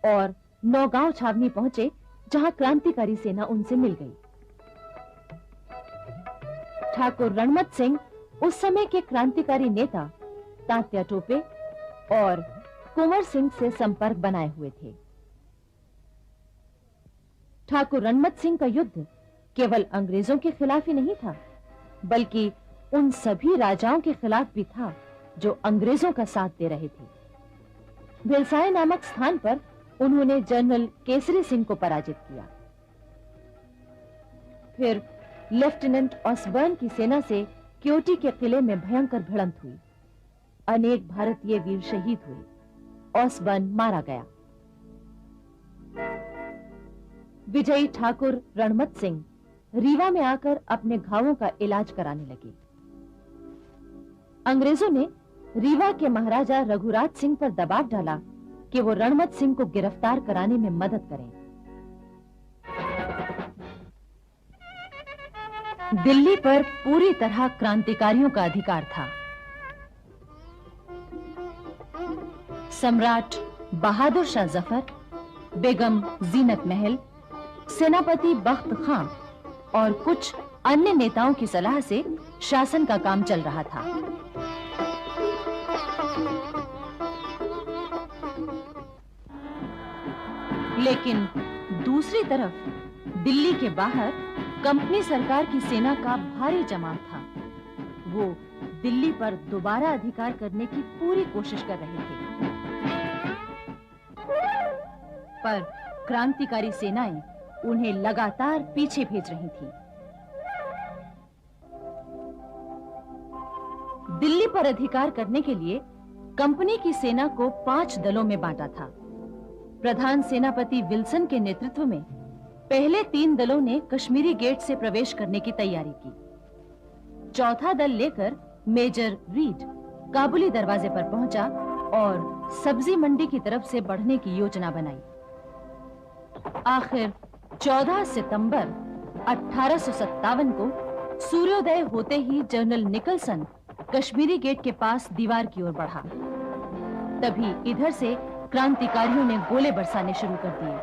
और नौगांव छावनी पहुंचे, जहां क्रांतिकारी सेना उनसे मिल गई। ठाकुर रणमत सिंह उस समय के क्रांतिकारी नेता तात्या टोपे और कुंवर सिंह से संपर्क बनाए हुए थे। ठाकुर रणमत सिंह का युद्ध केवल अंग्रेजों के खिलाफ ही नहीं था, बल्कि उन सभी राजाओं के खिलाफ भी था जो अंग्रेजों का साथ दे रहे थे। भिलसाई नामक स्थान पर उन्होंने जनरल केसरी सिंह को पराजित किया। फिर लेफ्टिनेंट ऑसबर्न की सेना से क्योटी के किले में भयंकर भिड़ंत हुई। अनेक भारतीय वीर शहीद हुए। ऑसबर्न मारा गया। विजयी ठाकुर रणमत सिंह रीवा में आकर अपने घावों का इलाज कराने लगे। अंग्रेजों ने रीवा के महाराजा रघुराज सिंह पर दबाव डाला कि वो रणमत सिंह को गिरफ्तार कराने में मदद करें। दिल्ली पर पूरी तरह क्रांतिकारियों का अधिकार था। सम्राट बहादुर शाह जफर, बेगम जीनत महल, सेनापति बख्त खां और कुछ अन्य नेताओं की सलाह से शासन का काम चल रहा था। लेकिन दूसरी तरफ दिल्ली के बाहर कंपनी सरकार की सेना का भारी जमाव था। वो दिल्ली पर दोबारा अधिकार करने की पूरी कोशिश कर रहे थे, पर क्रांतिकारी सेनाएं उन्हें लगातार पीछे भेज रही थीं। दिल्ली पर अधिकार करने के लिए कंपनी की सेना को 5 दलों में बांटा था। प्रधान सेनापति विल्सन के नेतृत्व में पहले 3 दलों ने कश्मीरी गेट से प्रवेश करने की तैयारी की। चौथा दल लेकर मेजर रीड काबुली दरवाजे पर पहुंचा और सब्जी मंडी की तरफ से बढ़ने की योजना बनाई। आखिर 14 सितंबर 1857 को सूर्योदय होते ही जनरल निकलसन कश्मीरी गेट के पास दीवार की ओर बढ़ा। तभी इधर से क्रांतिकारियों ने गोले बरसाने शुरू कर दिए।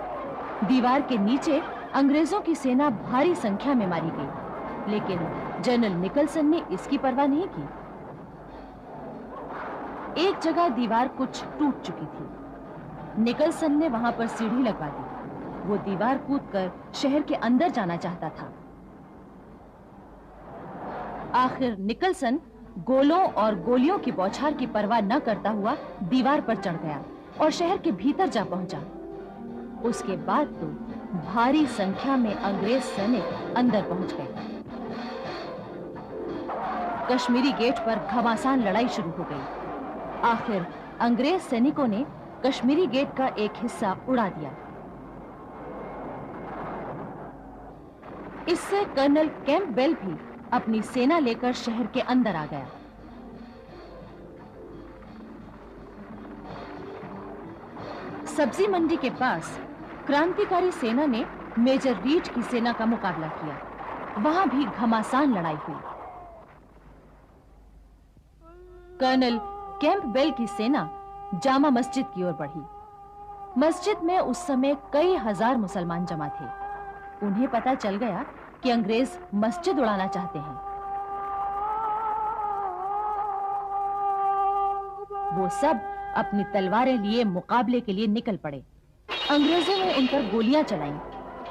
दीवार के नीचे अंग्रेजों की सेना भारी संख्या में मारी गई, लेकिन जनरल निकलसन ने इसकी परवाह नहीं की। एक जगह दीवार कुछ टूट चुकी थी। निकलसन ने वहां पर सीढ़ी लगवा दी। वो दीवार कूदकर शहर के अंदर जाना चाहता था। आखिर निकलसन गोलों और गोलियों की बौछार की परवाह न करता हुआ दीवार पर चढ़ गया और शहर के भीतर जा पहुंचा। उसके बाद तो भारी संख्या में अंग्रेज सैनिक अंदर पहुंच गए। कश्मीरी गेट पर घमासान लड़ाई शुरू हो गई। आखिर अंग्रेज सैनिकों ने कश्मीरी गेट का एक हिस्सा उड़ा दिया। इससे कर्नल कैंपबेल भी अपनी सेना लेकर शहर के अंदर आ गया। सब्जी मंडी के पास क्रांतिकारी सेना ने मेजर रीड की सेना का मुकाबला किया। वहां भी घमासान लड़ाई हुई। कर्नल कैंपबेल की सेना जामा मस्जिद की ओर बढ़ी। मस्जिद में उस समय कई हजार मुसलमान जमा थे। उन्हें पता चल गया कि अंग्रेज मस्जिद उड़ाना चाहते हैं। वो सब अपनी तलवारें लिए मुकाबले के लिए निकल पड़े। अंग्रेजों ने उन पर गोलियां चलाईं।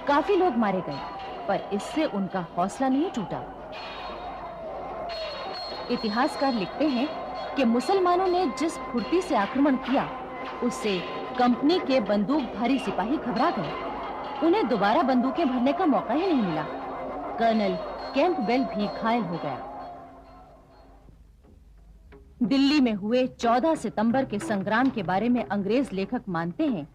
काफी लोग मारे गए, पर इससे उनका हौसला नहीं टूटा। इतिहासकार लिखते हैं कि मुसलमानों ने जिस फुर्ती से आक्रमण किया, उससे कंपनी के बंदूकधारी सिपाही घबरा गए। उन्हें दोबारा बंदूकें भरने का मौका ही नहीं मिला। कर्नल कैंपबेल भी घायल हो गया। दिल्ली में हुए 14 सितंबर के संग्राम के बारे में अंग्रेज लेखक मानते हैं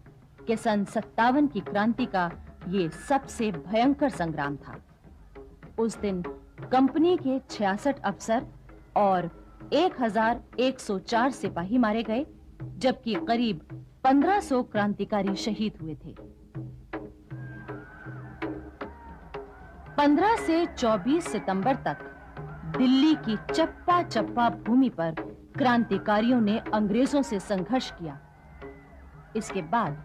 कि सन 57 की क्रांति का ये सबसे भयंकर संग्राम था। उस दिन कंपनी के 66 अफसर और 1104 सिपाही मारे गए, जबकि करीब 1500 क्रांतिकारी शहीद हुए थे। 15 से 24 सितंबर तक दिल्ली की चप्पा चप्पा भूमि पर क्रांतिकारियों ने अंग्रेजों से संघर्ष किया। इसके बाद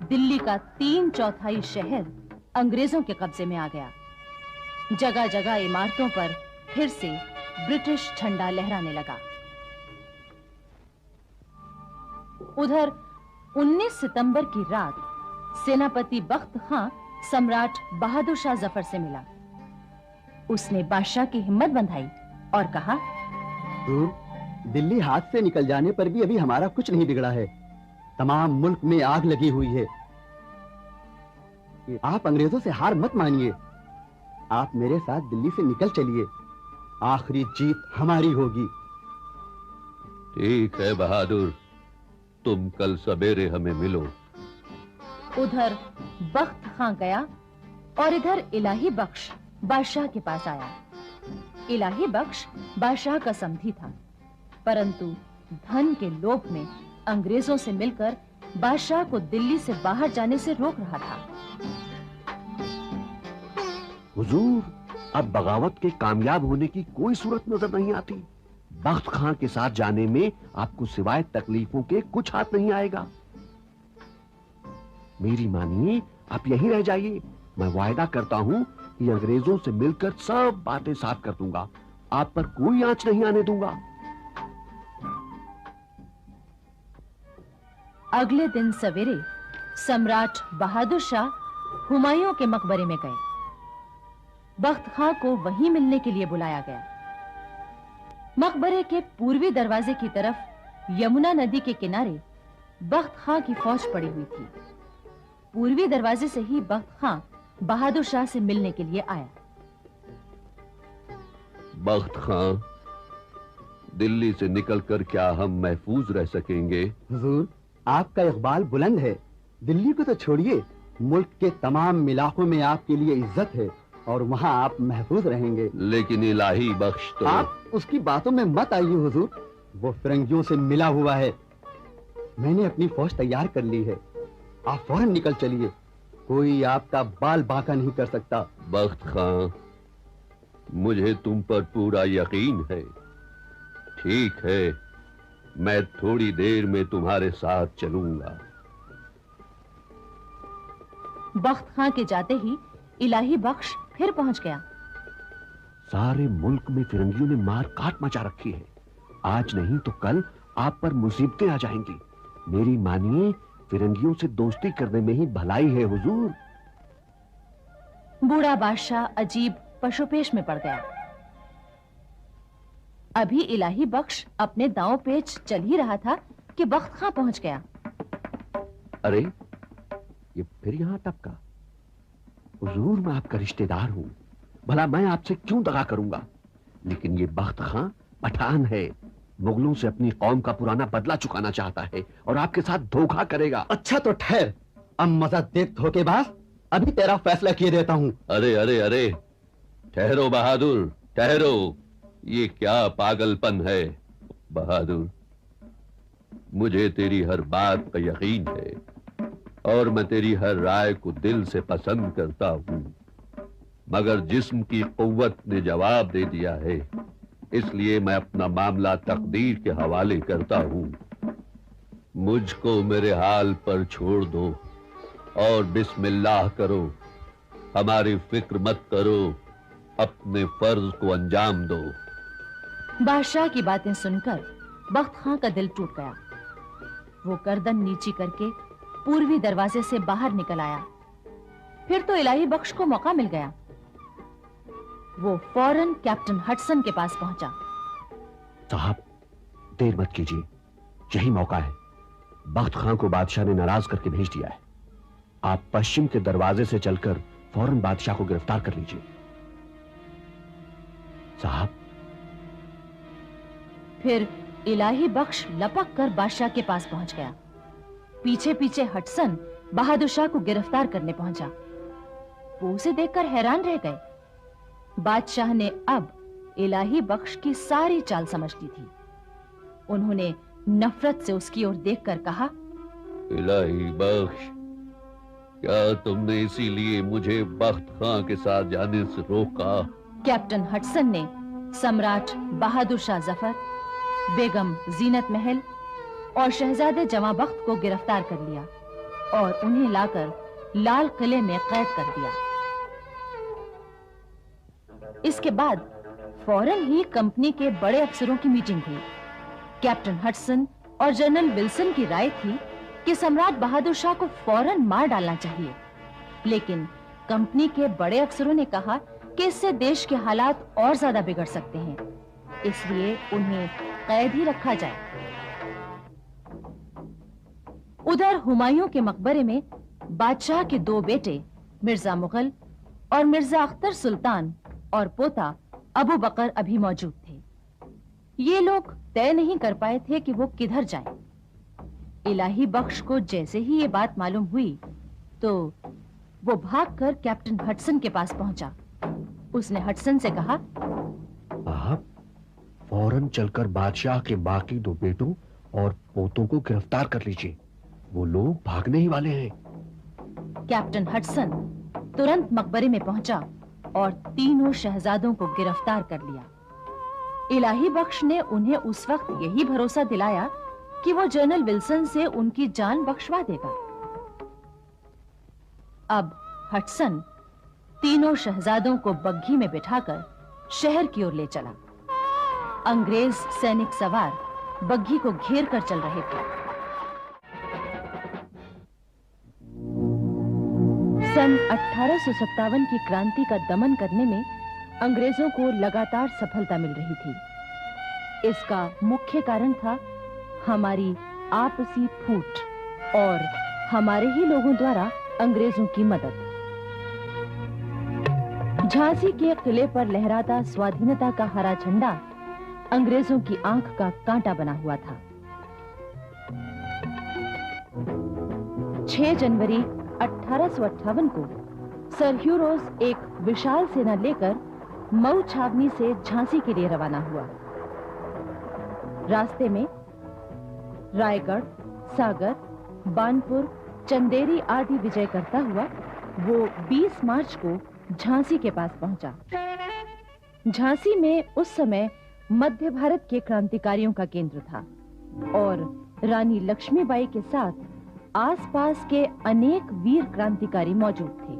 दिल्ली का 3/4 शहर अंग्रेजों के कब्जे में आ गया। जगह जगह इमारतों पर फिर से ब्रिटिश झंडा लहराने लगा। उधर 19 सितंबर की रात सेनापति बख्त खां सम्राट बहादुर शाह जफर से मिला। उसने बादशाह की हिम्मत बंधाई और कहा, दिल्ली हाथ से निकल जाने पर भी अभी हमारा कुछ नहीं बिगड़ा है। तमाम मुल्क में आग लगी हुई है। आप अंग्रेजों से हार मत मानिए। आप मेरे साथ दिल्ली से निकल चलिए। आखिरी जीत हमारी होगी। ठीक है बहादुर, तुम कल सवेरे हमें मिलो। उधर बख्त खां गया और इधर इलाही बख्श बादशाह के पास आया। इलाही बख्श बादशाह का समधी था, परंतु धन के लोभ में अंग्रेजों से मिलकर बादशाह को दिल्ली से बाहर जाने से रोक रहा था। हुजूर, अब बगावत के कामयाब होने की कोई सूरत नजर नहीं आती। बख्त खां के साथ जाने में आपको सिवाय तकलीफों के कुछ हाथ नहीं आएगा। मेरी मानिए, आप यहीं रह जाइए। मैं वायदा करता हूं कि अंग्रेजों से मिलकर सब बातें साफ कर दूंगा। आप पर कोई आंच नहीं आने दूंगा। अगले दिन सवेरे सम्राट बहादुर शाह हुमायूं के मकबरे में गए। बख्त खां को वहीं मिलने के लिए बुलाया गया। मकबरे के पूर्वी दरवाजे की तरफ यमुना नदी के किनारे बख्त खां की फौज पड़ी हुई थी। पूर्वी दरवाजे से ही बख्त खां बहादुर शाह से मिलने के लिए आया। बख्त खां, दिल्ली से निकलकर क्या हम महफूज रह सकेंगे? हुजूर, आपका इकबाल बुलंद है। दिल्ली को तो छोड़िए, मुल्क के तमाम इलाकों में आपके लिए इज्जत है और वहाँ आप महफूज रहेंगे। लेकिन इलाही बख्श तो... आप उसकी बातों में मत आइए हुजूर, वो फिरंगियों से मिला हुआ है। मैंने अपनी फौज तैयार कर ली है, आप फौरन निकल चलिए। कोई आपका बाल बांका नहीं कर सकता। बख्त खां, मुझे तुम पर पूरा यकीन है। ठीक है, मैं थोड़ी देर में तुम्हारे साथ चलूंगा। बख्त खां के जाते ही इलाही बख्श फिर पहुंच गया। सारे मुल्क में फिरंगियों ने मार काट मचा रखी है। आज नहीं तो कल आप पर मुसीबतें आ जाएंगी। मेरी मानिए, फिरंगियों से दोस्ती करने में ही भलाई है हुजूर। बूढ़ा बादशाह अजीब पशुपेश में पड़ गया। अभी इलाही बख्श अपने दांव पेच चल ही रहा था कि बख्त खां पहुंच गया। अरे, ये फिर यहाँ टपका। हुजूर, मैं आपका रिश्तेदार हूं, भला मैं आपसे क्यों दगा करूंगा? लेकिन ये बख्त खां पठान है, मुगलों से अपनी कौम का पुराना बदला चुकाना चाहता है और आपके साथ धोखा करेगा। अच्छा तो ठहर, अब मजा देख धोखेबाज, अभी तेरा फैसला किए देता हूँ। अरे अरे अरे, ठहरो बहादुर, ठहरो। ये क्या पागलपन है बहादुर? मुझे तेरी हर बात का यकीन है और मैं तेरी हर राय को दिल से पसंद करता हूं, मगर जिस्म की कुव्वत ने जवाब दे दिया है, इसलिए मैं अपना मामला तकदीर के हवाले करता हूं। मुझको मेरे हाल पर छोड़ दो और बिस्मिल्लाह करो। हमारी फिक्र मत करो, अपने फर्ज को अंजाम दो। बादशाह की बातें सुनकर बख्त खां का दिल टूट गया। वो गर्दन नीची करके पूर्वी दरवाजे से बाहर निकल आया। फिर तो इलाही बख्श को मौका मिल गया। वो फौरन कैप्टन हडसन के पास पहुंचा। साहब, देर मत कीजिए, यही मौका है। बख्त खां को बादशाह ने नाराज करके भेज दिया है। आप पश्चिम के दरवाजे से चलकर फौरन बादशाह को गिरफ्तार कर लीजिए। साहब। फिर इलाही बख्श लपक कर बादशाह के पास पहुंच गया। पीछे पीछे हडसन बहादुर शाह को गिरफ्तार करने पहुंचा। वो उसे देखकर हैरान रह गए। बादशाह ने अब इलाही बख्श की सारी चाल समझ ली थी। उन्होंने नफरत से उसकी ओर देखकर कहा, इलाही बख्श, क्या तुमने इसीलिए मुझे बख्त खां के साथ जाने से रोका? कैप्टन हडसन ने सम्राट बहादुर शाह जफर, बेगम जीनत महल और शहजादे जमा बख्त को गिरफ्तार कर लिया और उन्हें लाकर लाल किले में कैद कर दिया। इसके बाद फौरन ही कंपनी के बड़े अफसरों की मीटिंग हुई। कैप्टन हडसन और जनरल विल्सन की राय थी कि सम्राट बहादुर शाह को फौरन मार डालना चाहिए, लेकिन कंपनी के बड़े अफसरों ने कहा कि इससे देश के हालात और ज्यादा बिगड़ सकते हैं, इसलिए उन्हें कैद ही रखा जाए। उधर हुमायूं के मकबरे में बादशाह के दो बेटे मिर्जा मुगल और मिर्जा अख्तर सुल्तान और पोता अबू बकर अभी मौजूद थे। ये लोग तय नहीं कर पाए थे कि वो किधर जाएं। इलाही बख्श को जैसे ही ये बात मालूम हुई तो वो भागकर कैप्टन हडसन के पास पहुंचा। उसने हडसन से कहा, आप फौरन चलकर बादशाह के बाकी दो बेटों और पोतों को गिरफ्तार कर लीजिए वो लोग भागने ही वाले हैं। कैप्टन हडसन तुरंत मकबरे में पहुंचा और तीनों शहजादों को गिरफ्तार कर लिया। इलाही बख्श ने उन्हें उस वक्त यही भरोसा दिलाया कि वो जनरल विल्सन से उनकी जान बख्शवा देगा। अब हडसन तीनों शहजादों को बग्घी में बिठाकर शहर की ओर ले चला। अंग्रेज सैनिक सवार बग्घी को घेर कर चल रहे थे। सन 1857 की क्रांति का दमन करने में अंग्रेजों को लगातार सफलता मिल रही थी। इसका मुख्य कारण था हमारी आपसी फूट और हमारे ही लोगों द्वारा अंग्रेजों की मदद। झांसी के किले पर लहराता स्वाधीनता का हरा झंडा अंग्रेजों की आंख का कांटा बना हुआ था। 6 जनवरी 1858 को सर ह्यू रोज एक विशाल सेना लेकर मऊ छावनी से झांसी के लिए रवाना हुआ। रास्ते में रायगढ़, सागर, बानपुर, चंदेरी आदि विजय करता हुआ वो 20 मार्च को झांसी के पास पहुंचा। झांसी में उस समय मध्य भारत के क्रांतिकारियों का केंद्र था और रानी लक्ष्मीबाई के साथ आसपास के अनेक वीर क्रांतिकारी मौजूद थे।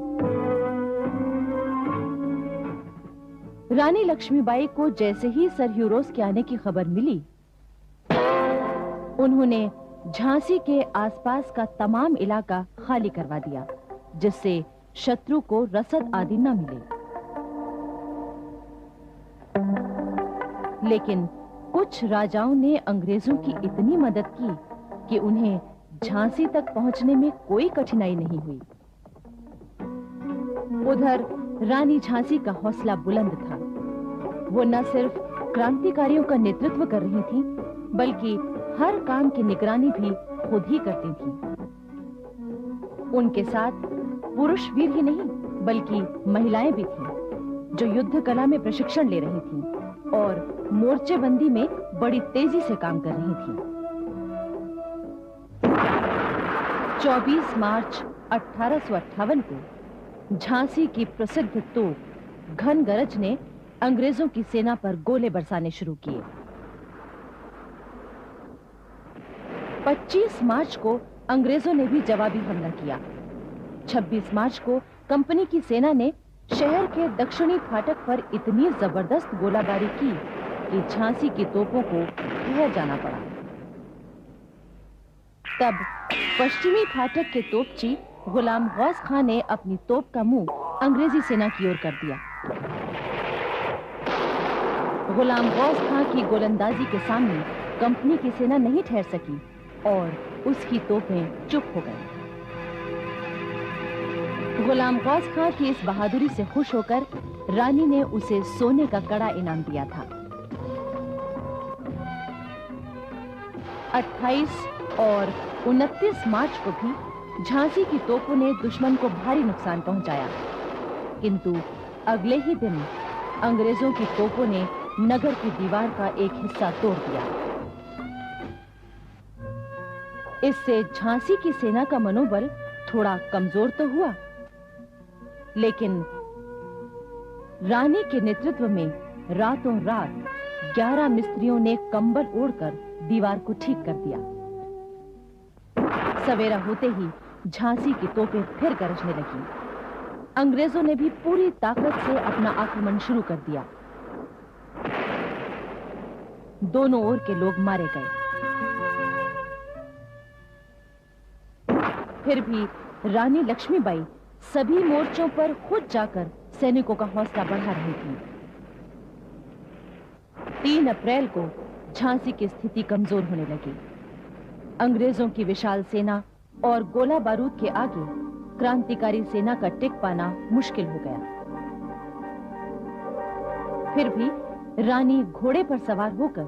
रानी लक्ष्मीबाई को जैसे ही सर ह्यू रोज के आने की खबर मिली, उन्होंने झांसी के आसपास का तमाम इलाका खाली करवा दिया, जिससे शत्रु को रसद आदि न मिले। लेकिन कुछ राजाओं ने अंग्रेजों की इतनी मदद की कि उन्हें झांसी तक पहुंचने में कोई कठिनाई नहीं हुई। उधर रानी झांसी का हौसला बुलंद था। वो न सिर्फ क्रांतिकारियों का नेतृत्व कर रही थी, बल्कि हर काम की निगरानी भी खुद ही करती थी। उनके साथ पुरुष वीर ही नहीं, बल्कि महिलाएं भी थीं, जो युद्ध कला में प्रशिक्षण ले रही थीं और मोर्चेबंदी में बड़ी तेजी से काम कर रही थीं। 24 मार्च 1858 को झांसी की प्रसिद्ध तोप घन गरज ने अंग्रेजों की सेना पर गोले बरसाने शुरू किए। 25 मार्च को अंग्रेजों ने भी जवाबी हमला किया। 26 मार्च को कंपनी की सेना ने शहर के दक्षिणी फाटक पर इतनी जबरदस्त गोलाबारी की कि झांसी की तोपों को ठहर जाना पड़ा। तब पश्चिमी फाटक के तोपची गुलाम गौस खां ने अपनी तोप का मुंह अंग्रेजी सेना की ओर कर दिया। गुलाम गौस खां की गोलंदाजी के सामने कंपनी की सेना नहीं ठहर सकी और उसकी तोपें चुप हो गईं। गुलाम गौस खां की इस बहादुरी से खुश होकर रानी ने उसे सोने का कड़ा इनाम दिया था। 28 और 29 मार्च को भी झांसी की तोपों ने दुश्मन को भारी नुकसान पहुंचाया, किंतु अगले ही दिन अंग्रेजों की तोपों ने नगर की दीवार का एक हिस्सा तोड़ दिया। इससे झांसी की सेना का मनोबल थोड़ा कमजोर तो हुआ, लेकिन रानी के नेतृत्व में रातों रात 11 मिस्त्रियों ने कंबल ओढ़कर दीवार को ठीक कर दिया। सवेरा होते ही झांसी की तोपें फिर गरजने लगी। अंग्रेजों ने भी पूरी ताकत से अपना आक्रमण शुरू कर दिया। दोनों ओर के लोग मारे गए। फिर भी रानी लक्ष्मीबाई सभी मोर्चों पर खुद जाकर सैनिकों का हौसला बढ़ा रही थी। 3 अप्रैल को झांसी की स्थिति कमजोर होने लगी। अंग्रेजों की विशाल सेना और गोला बारूद के आगे क्रांतिकारी सेना का टिक पाना मुश्किल हो गया। फिर भी रानी घोड़े पर सवार होकर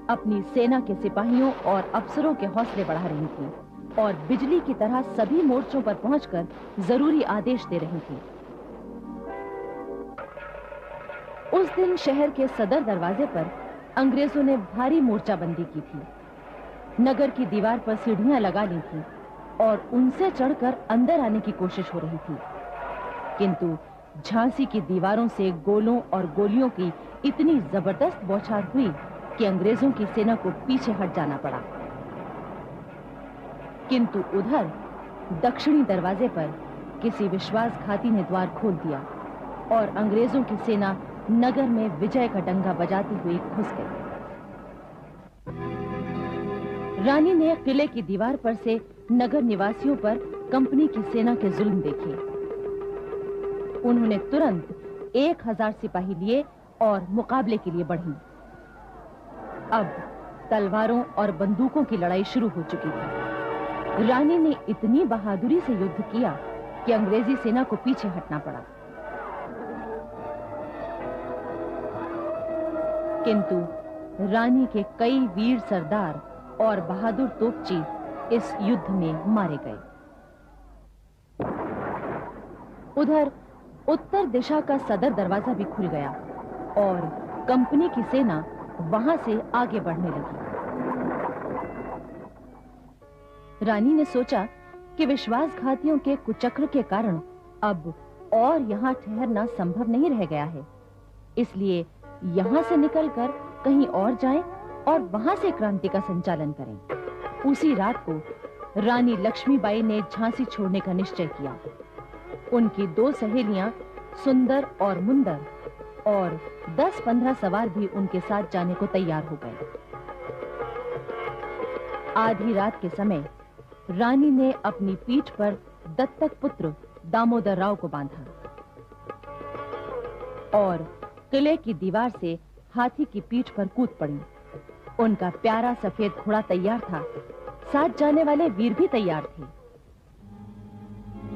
अपनी सेना के सिपाहियों और अफसरों के हौसले बढ़ा रही थी और बिजली की तरह सभी मोर्चों पर पहुंचकर जरूरी आदेश दे रही थी। उस दिन शहर के सदर दरवाजे पर अंग्रेजों ने भारी मोर्चाबंदी की थी। नगर की दीवार पर सीढ़ियां लगा ली थी और उनसे चढ़कर अंदर आने की कोशिश हो रही थी, किंतु झांसी की दीवारों से गोलों और गोलियों की इतनी जबरदस्त बौछार हुई कि अंग्रेजों की सेना को पीछे हट जाना पड़ा। किंतु उधर दक्षिणी दरवाजे पर किसी विश्वासघाती ने द्वार खोल दिया और अंग्रेजों की सेना नगर में विजय का डंगा बजाती हुई घुस गई। रानी ने किले की दीवार पर से नगर निवासियों पर कंपनी की सेना के जुल्म देखे। उन्होंने तुरंत 1000 सिपाही लिए और मुकाबले के लिए बढ़ी। अब तलवारों और बंदूकों की लड़ाई शुरू हो चुकी थी। रानी ने इतनी बहादुरी से युद्ध किया कि अंग्रेजी सेना को पीछे हटना पड़ा। किंतु रानी के कई वीर सरदार और बहादुर तोपची इस युद्ध में मारे गए। उधर उत्तर दिशा का सदर दरवाजा भी खुल गया और कंपनी की सेना वहां से आगे बढ़ने लगी। रानी ने सोचा कि विश्वासघातियों के कुचक्र के कारण अब और यहाँ ठहरना संभव नहीं रह गया है, इसलिए यहाँ से निकलकर कहीं और जाएं और वहां से क्रांति का संचालन करें। उसी रात को रानी लक्ष्मीबाई ने झांसी छोड़ने का निश्चय किया। उनकी 2 सहेलियां सुंदर और मुंदर और 10-15 सवार भी उनके साथ जाने को तैयार हो गए। आधी रात के समय रानी ने अपनी पीठ पर दत्तक पुत्र दामोदर राव को बांधा और किले की दीवार से हाथी की पीठ पर कूद पड़ी। उनका प्यारा सफेद घोड़ा तैयार था, साथ जाने वाले वीर भी तैयार थे।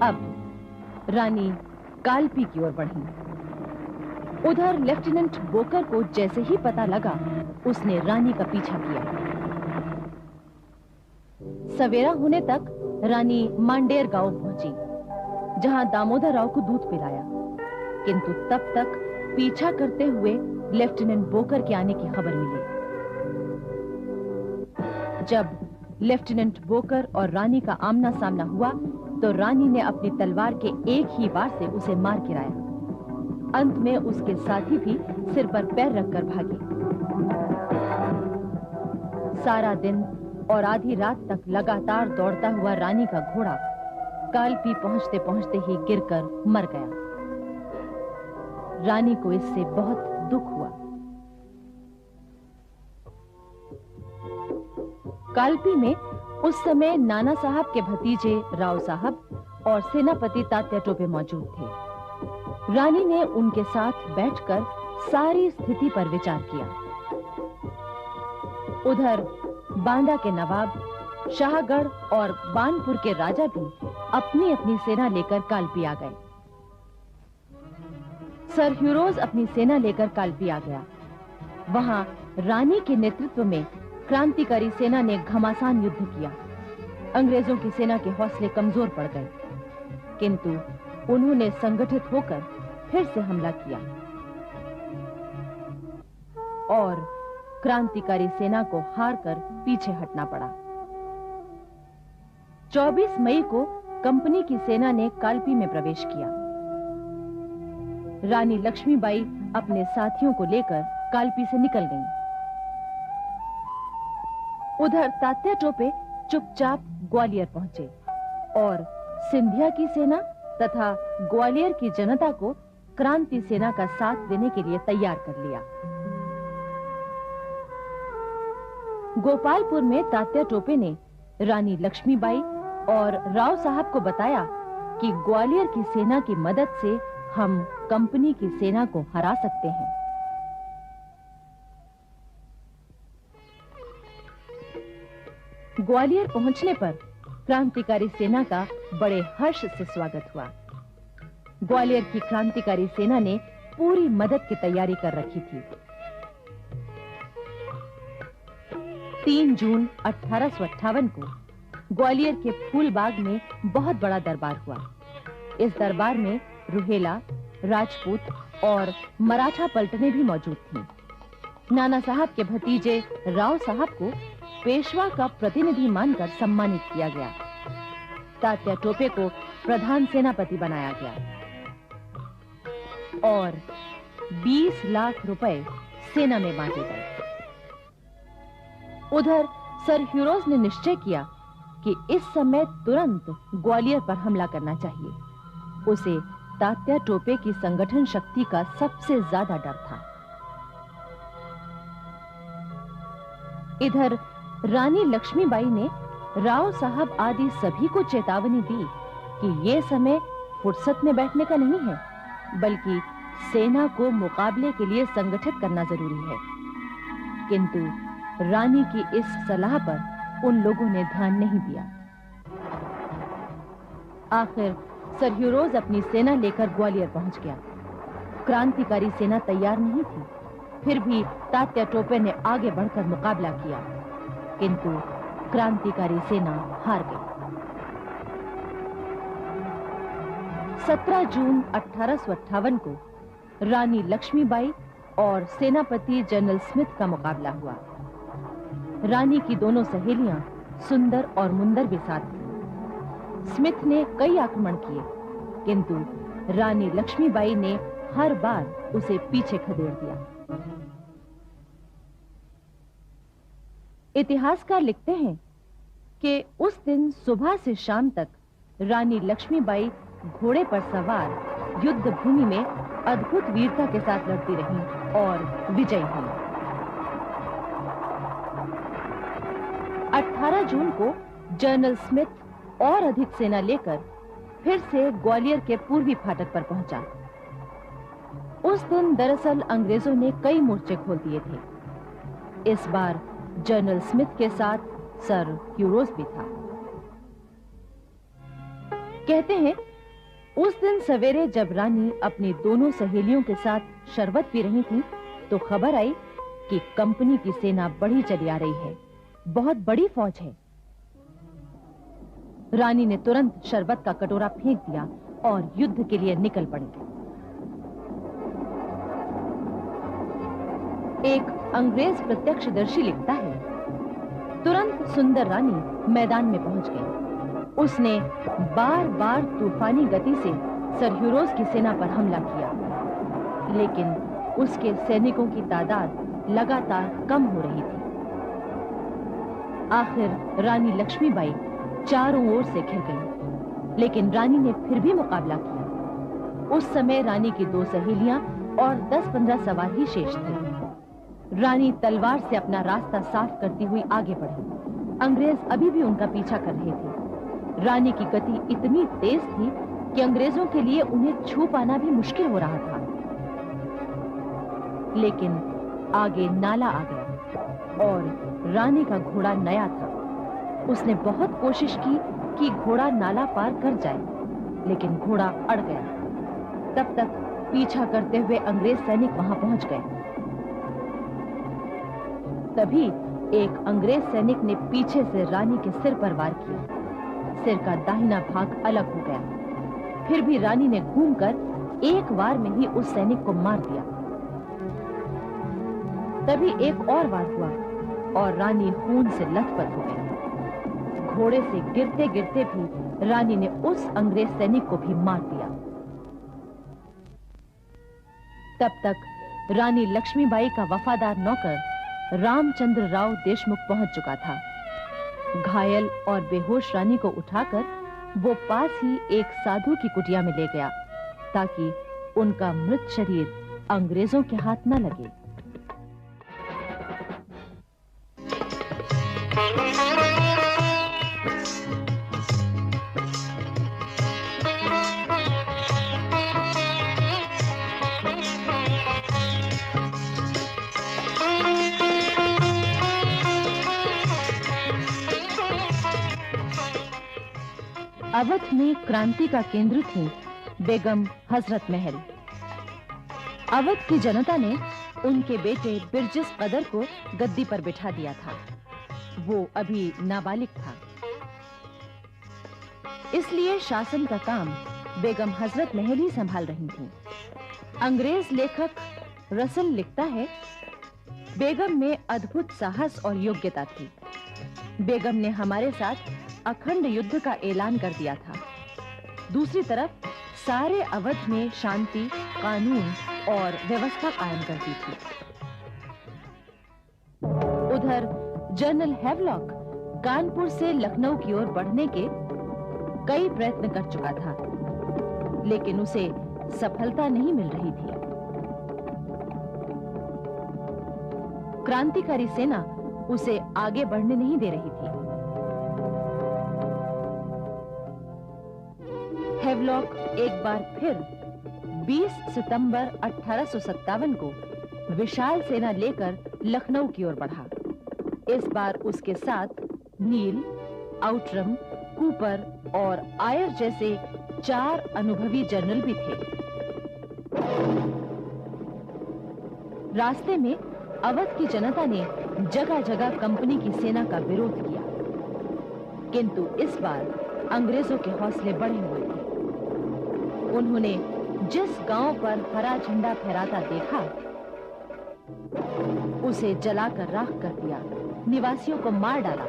अब रानी कालपी की ओर बढ़ी। उधर लेफ्टिनेंट बोकर को जैसे ही पता लगा, उसने रानी का पीछा किया। सवेरा होने तक रानी मांडेर गांव पहुंची, जहां दामोदर राव को दूध पिलाया, किंतु तब तक पीछा करते हुए लेफ्टिनेंट बोकर के आने की खबर मिली। जब लेफ्टिनेंट बोकर और रानी का आमना सामना हुआ तो रानी ने अपनी तलवार के एक ही वार से उसे मार गिराया। अंत में उसके साथी भी सिर पर पैर रखकर भागे। सारा दिन और आधी रात तक लगातार दौड़ता हुआ रानी का घोड़ा कालपी पहुंचते पहुंचते ही गिरकर मर गया। रानी को इससे बहुत दुख हुआ। कालपी में उस समय नाना साहब के भतीजे राव साहब और सेनापति तात्या टोपे मौजूद थे। रानी ने उनके साथ बैठकर सारी स्थिति पर विचार किया। उधर बांदा के नवाब, शाहगढ़ और बानपुर के राजा भी अपनी अपनी सेना लेकर कालपी आ गए। सर ह्यूरोज अपनी सेना लेकर कालपी आ गया। वहां रानी के नेतृत्व में क्रांतिकारी सेना ने घमासान युद्ध किया। अंग्रेजों की सेना के हौसले कमजोर पड़ गए, किंतु उन्होंने संगठित होकर फिर से हमला किया और क्रांतिकारी सेना को हारकर पीछे हटना पड़ा। 24 मई को कंपनी की सेना ने कालपी में प्रवेश किया। रानी लक्ष्मीबाई अपने साथियों को लेकर कालपी से निकल गईं। उधर तात्या टोपे चुपचाप ग्वालियर पहुंचे और सिंधिया की सेना तथा ग्वालियर की जनता को क्रांति सेना का साथ देने के लिए तैयार कर लिया। गोपालपुर में तात्या टोपे ने रानी लक्ष्मीबाई और राव साहब को बताया कि ग्वालियर की सेना की मदद से हम कंपनी की सेना को हरा सकते हैं। ग्वालियर पहुंचने पर क्रांतिकारी सेना का बड़े हर्ष से स्वागत हुआ। ग्वालियर की क्रांतिकारी सेना ने पूरी मदद की तैयारी कर रखी थी। 3 जून 1858 को ग्वालियर के फूलबाग में बहुत बड़ा दरबार हुआ। इस दरबार में रुहेला, राजपूत और मराठा पलटनें भी मौजूद थीं। नाना साहब के भतीजे राव साहब को पेशवा का प्रतिनिधि मानकर सम्मानित किया गया। तात्या टोपे को प्रधान सेनापति बनाया गया और 20 लाख रुपए सेना में बांटे गए। उधर सर ह्यूरोज ने निश्चय किया कि इस समय तुरंत ग्वालियर पर हमला करना चाहिए। उसे तात्या टोपे की संगठन शक्ति का सबसे ज्यादा डर था। इधर रानी लक्ष्मीबाई ने राव साहब आदि सभी को चेतावनी दी कि ये समय फुर्सत में बैठने का नहीं है, बल्कि सेना को मुकाबले के लिए संगठित करना जरूरी है। किंतु रानी की इस सलाह पर उन लोगों ने ध्यान नहीं दिया। आखिर सर ह्यूरोज अपनी सेना लेकर ग्वालियर पहुंच गया। क्रांतिकारी सेना तैयार नहीं थी, फिर भी तात्या टोपे ने आगे बढ़कर मुकाबला किया, किंतु क्रांतिकारी सेना हार गई। 17 जून 1858 को रानी लक्ष्मीबाई और सेनापति जनरल स्मिथ का मुकाबला हुआ। रानी की दोनों सहेलियां सुंदर और मुंदर भी साथ थीं। स्मिथ ने कई आक्रमण किए, किंतु रानी लक्ष्मीबाई ने हर बार उसे पीछे खदेड़ दिया। इतिहासकार लिखते हैं कि उस दिन सुबह से शाम तक रानी लक्ष्मीबाई घोड़े पर सवार युद्ध भूमि में अद्भुत वीरता के साथ लड़ती रहीं और विजयी हुईं। 18 जून को जनरल स्मिथ और अधिक सेना लेकर फिर से ग्वालियर के पूर्वी फाटक पर पहुंचा। उस दिन दरअसल अंग्रेजों ने कई मोर्चे खोल दिए थे। इस बार जनरल स्मिथ के साथ सर ह्यूरोज भी था। कहते हैं उस दिन सवेरे जब रानी अपनी दोनों सहेलियों के साथ शरबत पी रही थी, तो खबर आई कि कंपनी की सेना बढ़ी चली आ रही है, बहुत बड़ी फौज है। रानी ने तुरंत शरबत का कटोरा फेंक दिया और युद्ध के लिए निकल पड़ी। एक अंग्रेज प्रत्यक्षदर्शी लिखता है, तुरंत सुंदर रानी मैदान में पहुंच गई। उसने बार बार तूफानी गति से सर ह्यूरोज की सेना पर हमला किया, लेकिन उसके सैनिकों की तादाद लगातार कम हो रही थी। आखिर रानी लक्ष्मीबाई चारों ओर से घिर गई, लेकिन रानी ने फिर भी मुकाबला किया। उस समय रानी की 2 सहेलियां और 10-15 सवार ही शेष थे। रानी तलवार से अपना रास्ता साफ करती हुई आगे बढ़ी। अंग्रेज अभी भी उनका पीछा कर रहे थे। रानी की गति इतनी तेज थी कि अंग्रेजों के लिए उन्हें छू पाना भी मुश्किल हो रहा था। लेकिन आगे नाला आ गया और रानी का घोड़ा नया था। उसने बहुत कोशिश की कि घोड़ा नाला पार कर जाए, लेकिन घोड़ा अड़ गया। तब तक पीछा करते हुए अंग्रेज सैनिक वहां पहुंच गए। तभी एक अंग्रेज सैनिक ने पीछे से रानी के सिर पर वार किया। सिर का दाहिना भाग अलग हो गया। फिर भी रानी ने घूमकर एक वार में ही उस सैनिक को मार दिया। तभी एक और वार हुआ और रानी खून से लथपथ हो गई। घोड़े से गिरते गिरते भी रानी ने उस अंग्रेज सैनिक को भी मार दिया। तब तक रानी लक्ष्मीबाई का वफादार नौकर रामचंद्र राव देशमुख पहुंच चुका था। घायल और बेहोश रानी को उठाकर वो पास ही एक साधु की कुटिया में ले गया, ताकि उनका मृत शरीर अंग्रेजों के हाथ न लगे। अवध में क्रांति का केंद्र थी बेगम हजरत महल। अवध की जनता ने उनके बेटे बिरजिस कदर को गद्दी पर बिठा दिया था। वो अभी नाबालिग था, इसलिए शासन का काम बेगम हजरत महल ही संभाल रही थी। अंग्रेज लेखक रसल लिखता है, बेगम में अद्भुत साहस और योग्यता थी। बेगम ने हमारे साथ अखंड युद्ध का ऐलान कर दिया था। दूसरी तरफ सारे अवध में शांति, कानून और व्यवस्था कायम कर दी थी। उधर जनरल हैवलॉक कानपुर से लखनऊ की ओर बढ़ने के कई प्रयत्न कर चुका था, लेकिन उसे सफलता नहीं मिल रही थी। क्रांतिकारी सेना उसे आगे बढ़ने नहीं दे रही थी। हैवलॉक एक बार फिर 20 सितंबर 1857 को विशाल सेना लेकर लखनऊ की ओर बढ़ा। इस बार उसके साथ नील, आउटरम, कूपर और आयर जैसे 4 अनुभवी जनरल भी थे। रास्ते में अवध की जनता ने जगह जगह कंपनी की सेना का विरोध किया, किंतु इस बार अंग्रेजों के हौसले बढ़े हुए थे। उन्होंने जिस गांव पर हरा झंडा फहराता देखा, उसे जलाकर राख कर दिया, निवासियों को मार डाला।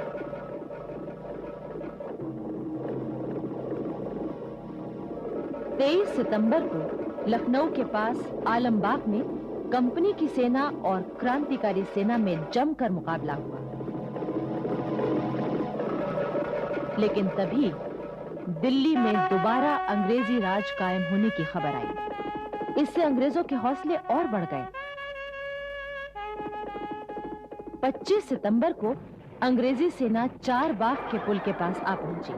तेईस सितंबर को लखनऊ के पास आलमबाग में कंपनी की सेना और क्रांतिकारी सेना में जमकर मुकाबला हुआ। लेकिन तभी दिल्ली में दोबारा अंग्रेजी राज कायम होने की खबर आई। इससे अंग्रेजों के हौसले और बढ़ गए। 25 सितंबर को अंग्रेजी सेना 4 बाग के पुल के पास आ पहुंची।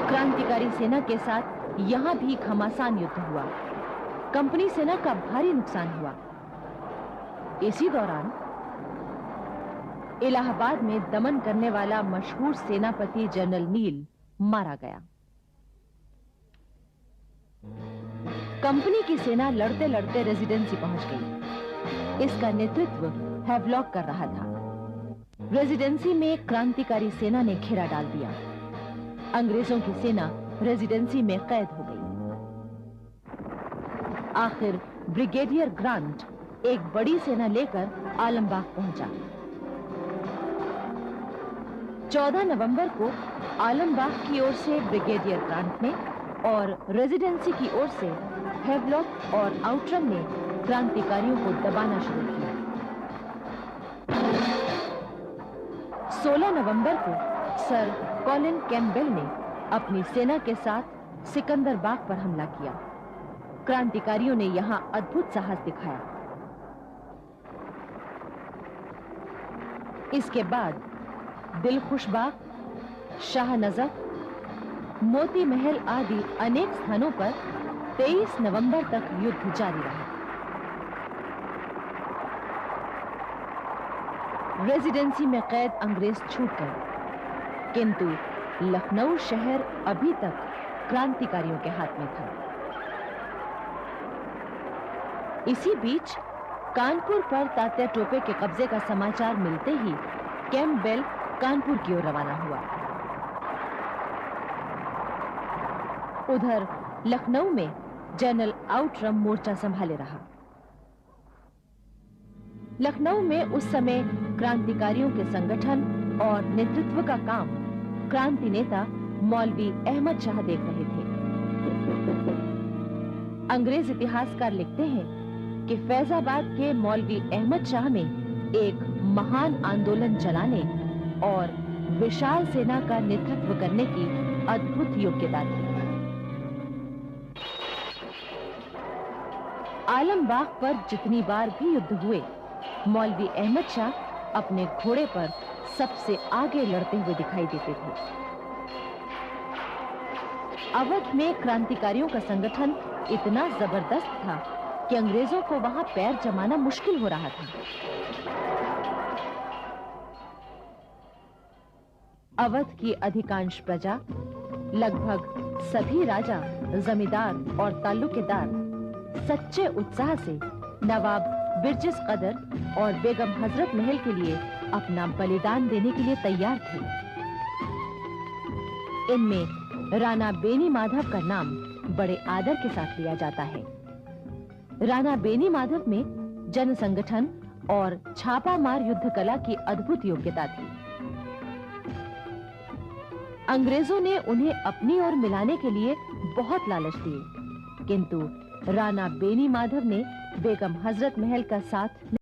क्रांतिकारी सेना के साथ यहां भी घमासान युद्ध हुआ। कंपनी सेना का भारी नुकसान हुआ। इसी दौरान इलाहाबाद में दमन करने वाला मशहूर सेनापति जनरल नील मारा गया। कंपनी की सेना लड़ते लड़ते रेजिडेंसी पहुंच गई। इसका नेतृत्व हैवलॉक कर रहा था। रेजिडेंसी में क्रांतिकारी सेना ने घेरा डाल दिया। अंग्रेजों की सेना रेजिडेंसी में कैद हो गई। आखिर ब्रिगेडियर ग्रांट एक बड़ी सेना लेकर आलमबाग पहुंचा। 14 नवंबर को आलमबाग की ओर से ब्रिगेडियर ग्रांट ने और रेजिडेंसी की ओर से हैवलॉक और आउटरम ने क्रांतिकारियों को दबाना शुरू किया। 16 नवंबर को सर कॉलिन कैम्पबेल ने अपनी सेना के साथ सिकंदरबाग पर हमला किया। क्रांतिकारियों ने यहां अद्भुत साहस दिखाया। इसके बाद दिलखुशबाग, शाहनजफ, मोती महल आदि अनेक स्थानों पर 23 नवंबर तक युद्ध जारी रहा। रेजिडेंसी में कैद अंग्रेज छूट गए, किंतु लखनऊ शहर अभी तक क्रांतिकारियों के हाथ में था। इसी बीच कानपुर पर तात्या टोपे के कब्जे का समाचार मिलते ही कैम्पबेल कानपुर की ओर रवाना हुआ। उधर लखनऊ में जनरल आउटरम मोर्चा संभाले रहा। लखनऊ में उस समय क्रांतिकारियों के संगठन और नेतृत्व का काम क्रांति नेता मौलवी अहमद शाह देख रहे थे। अंग्रेज इतिहासकार लिखते हैं कि फैजाबाद के मौलवी अहमद शाह में एक महान आंदोलन चलाने और विशाल सेना का नेतृत्व करने की अद्भुत योग्यता थी। आलमबाग पर जितनी बार भी युद्ध हुए, मौलवी अहमद शाह अपने घोड़े पर सबसे आगे लड़ते हुए दिखाई देते थे। अवध में क्रांतिकारियों का संगठन इतना जबरदस्त था कि अंग्रेजों को वहां पैर जमाना मुश्किल हो रहा था। अवध की अधिकांश प्रजा, लगभग सभी राजा, जमींदार और ताल्लुकेदार सच्चे उत्साह से नवाब बिरजिस कदर और बेगम हजरत महल के लिए अपना बलिदान देने के लिए तैयार थे। इनमें राणा बेनी माधव का नाम बड़े आदर के साथ लिया जाता है। राणा बेनी माधव में जन संगठन और छापा मार युद्ध कला की अद्भुत योग्यता थी। अंग्रेजों ने उन्हें अपनी ओर मिलाने के लिए बहुत लालच दिए, किंतु राणा बेनी माधव ने बेगम हजरत महल का साथ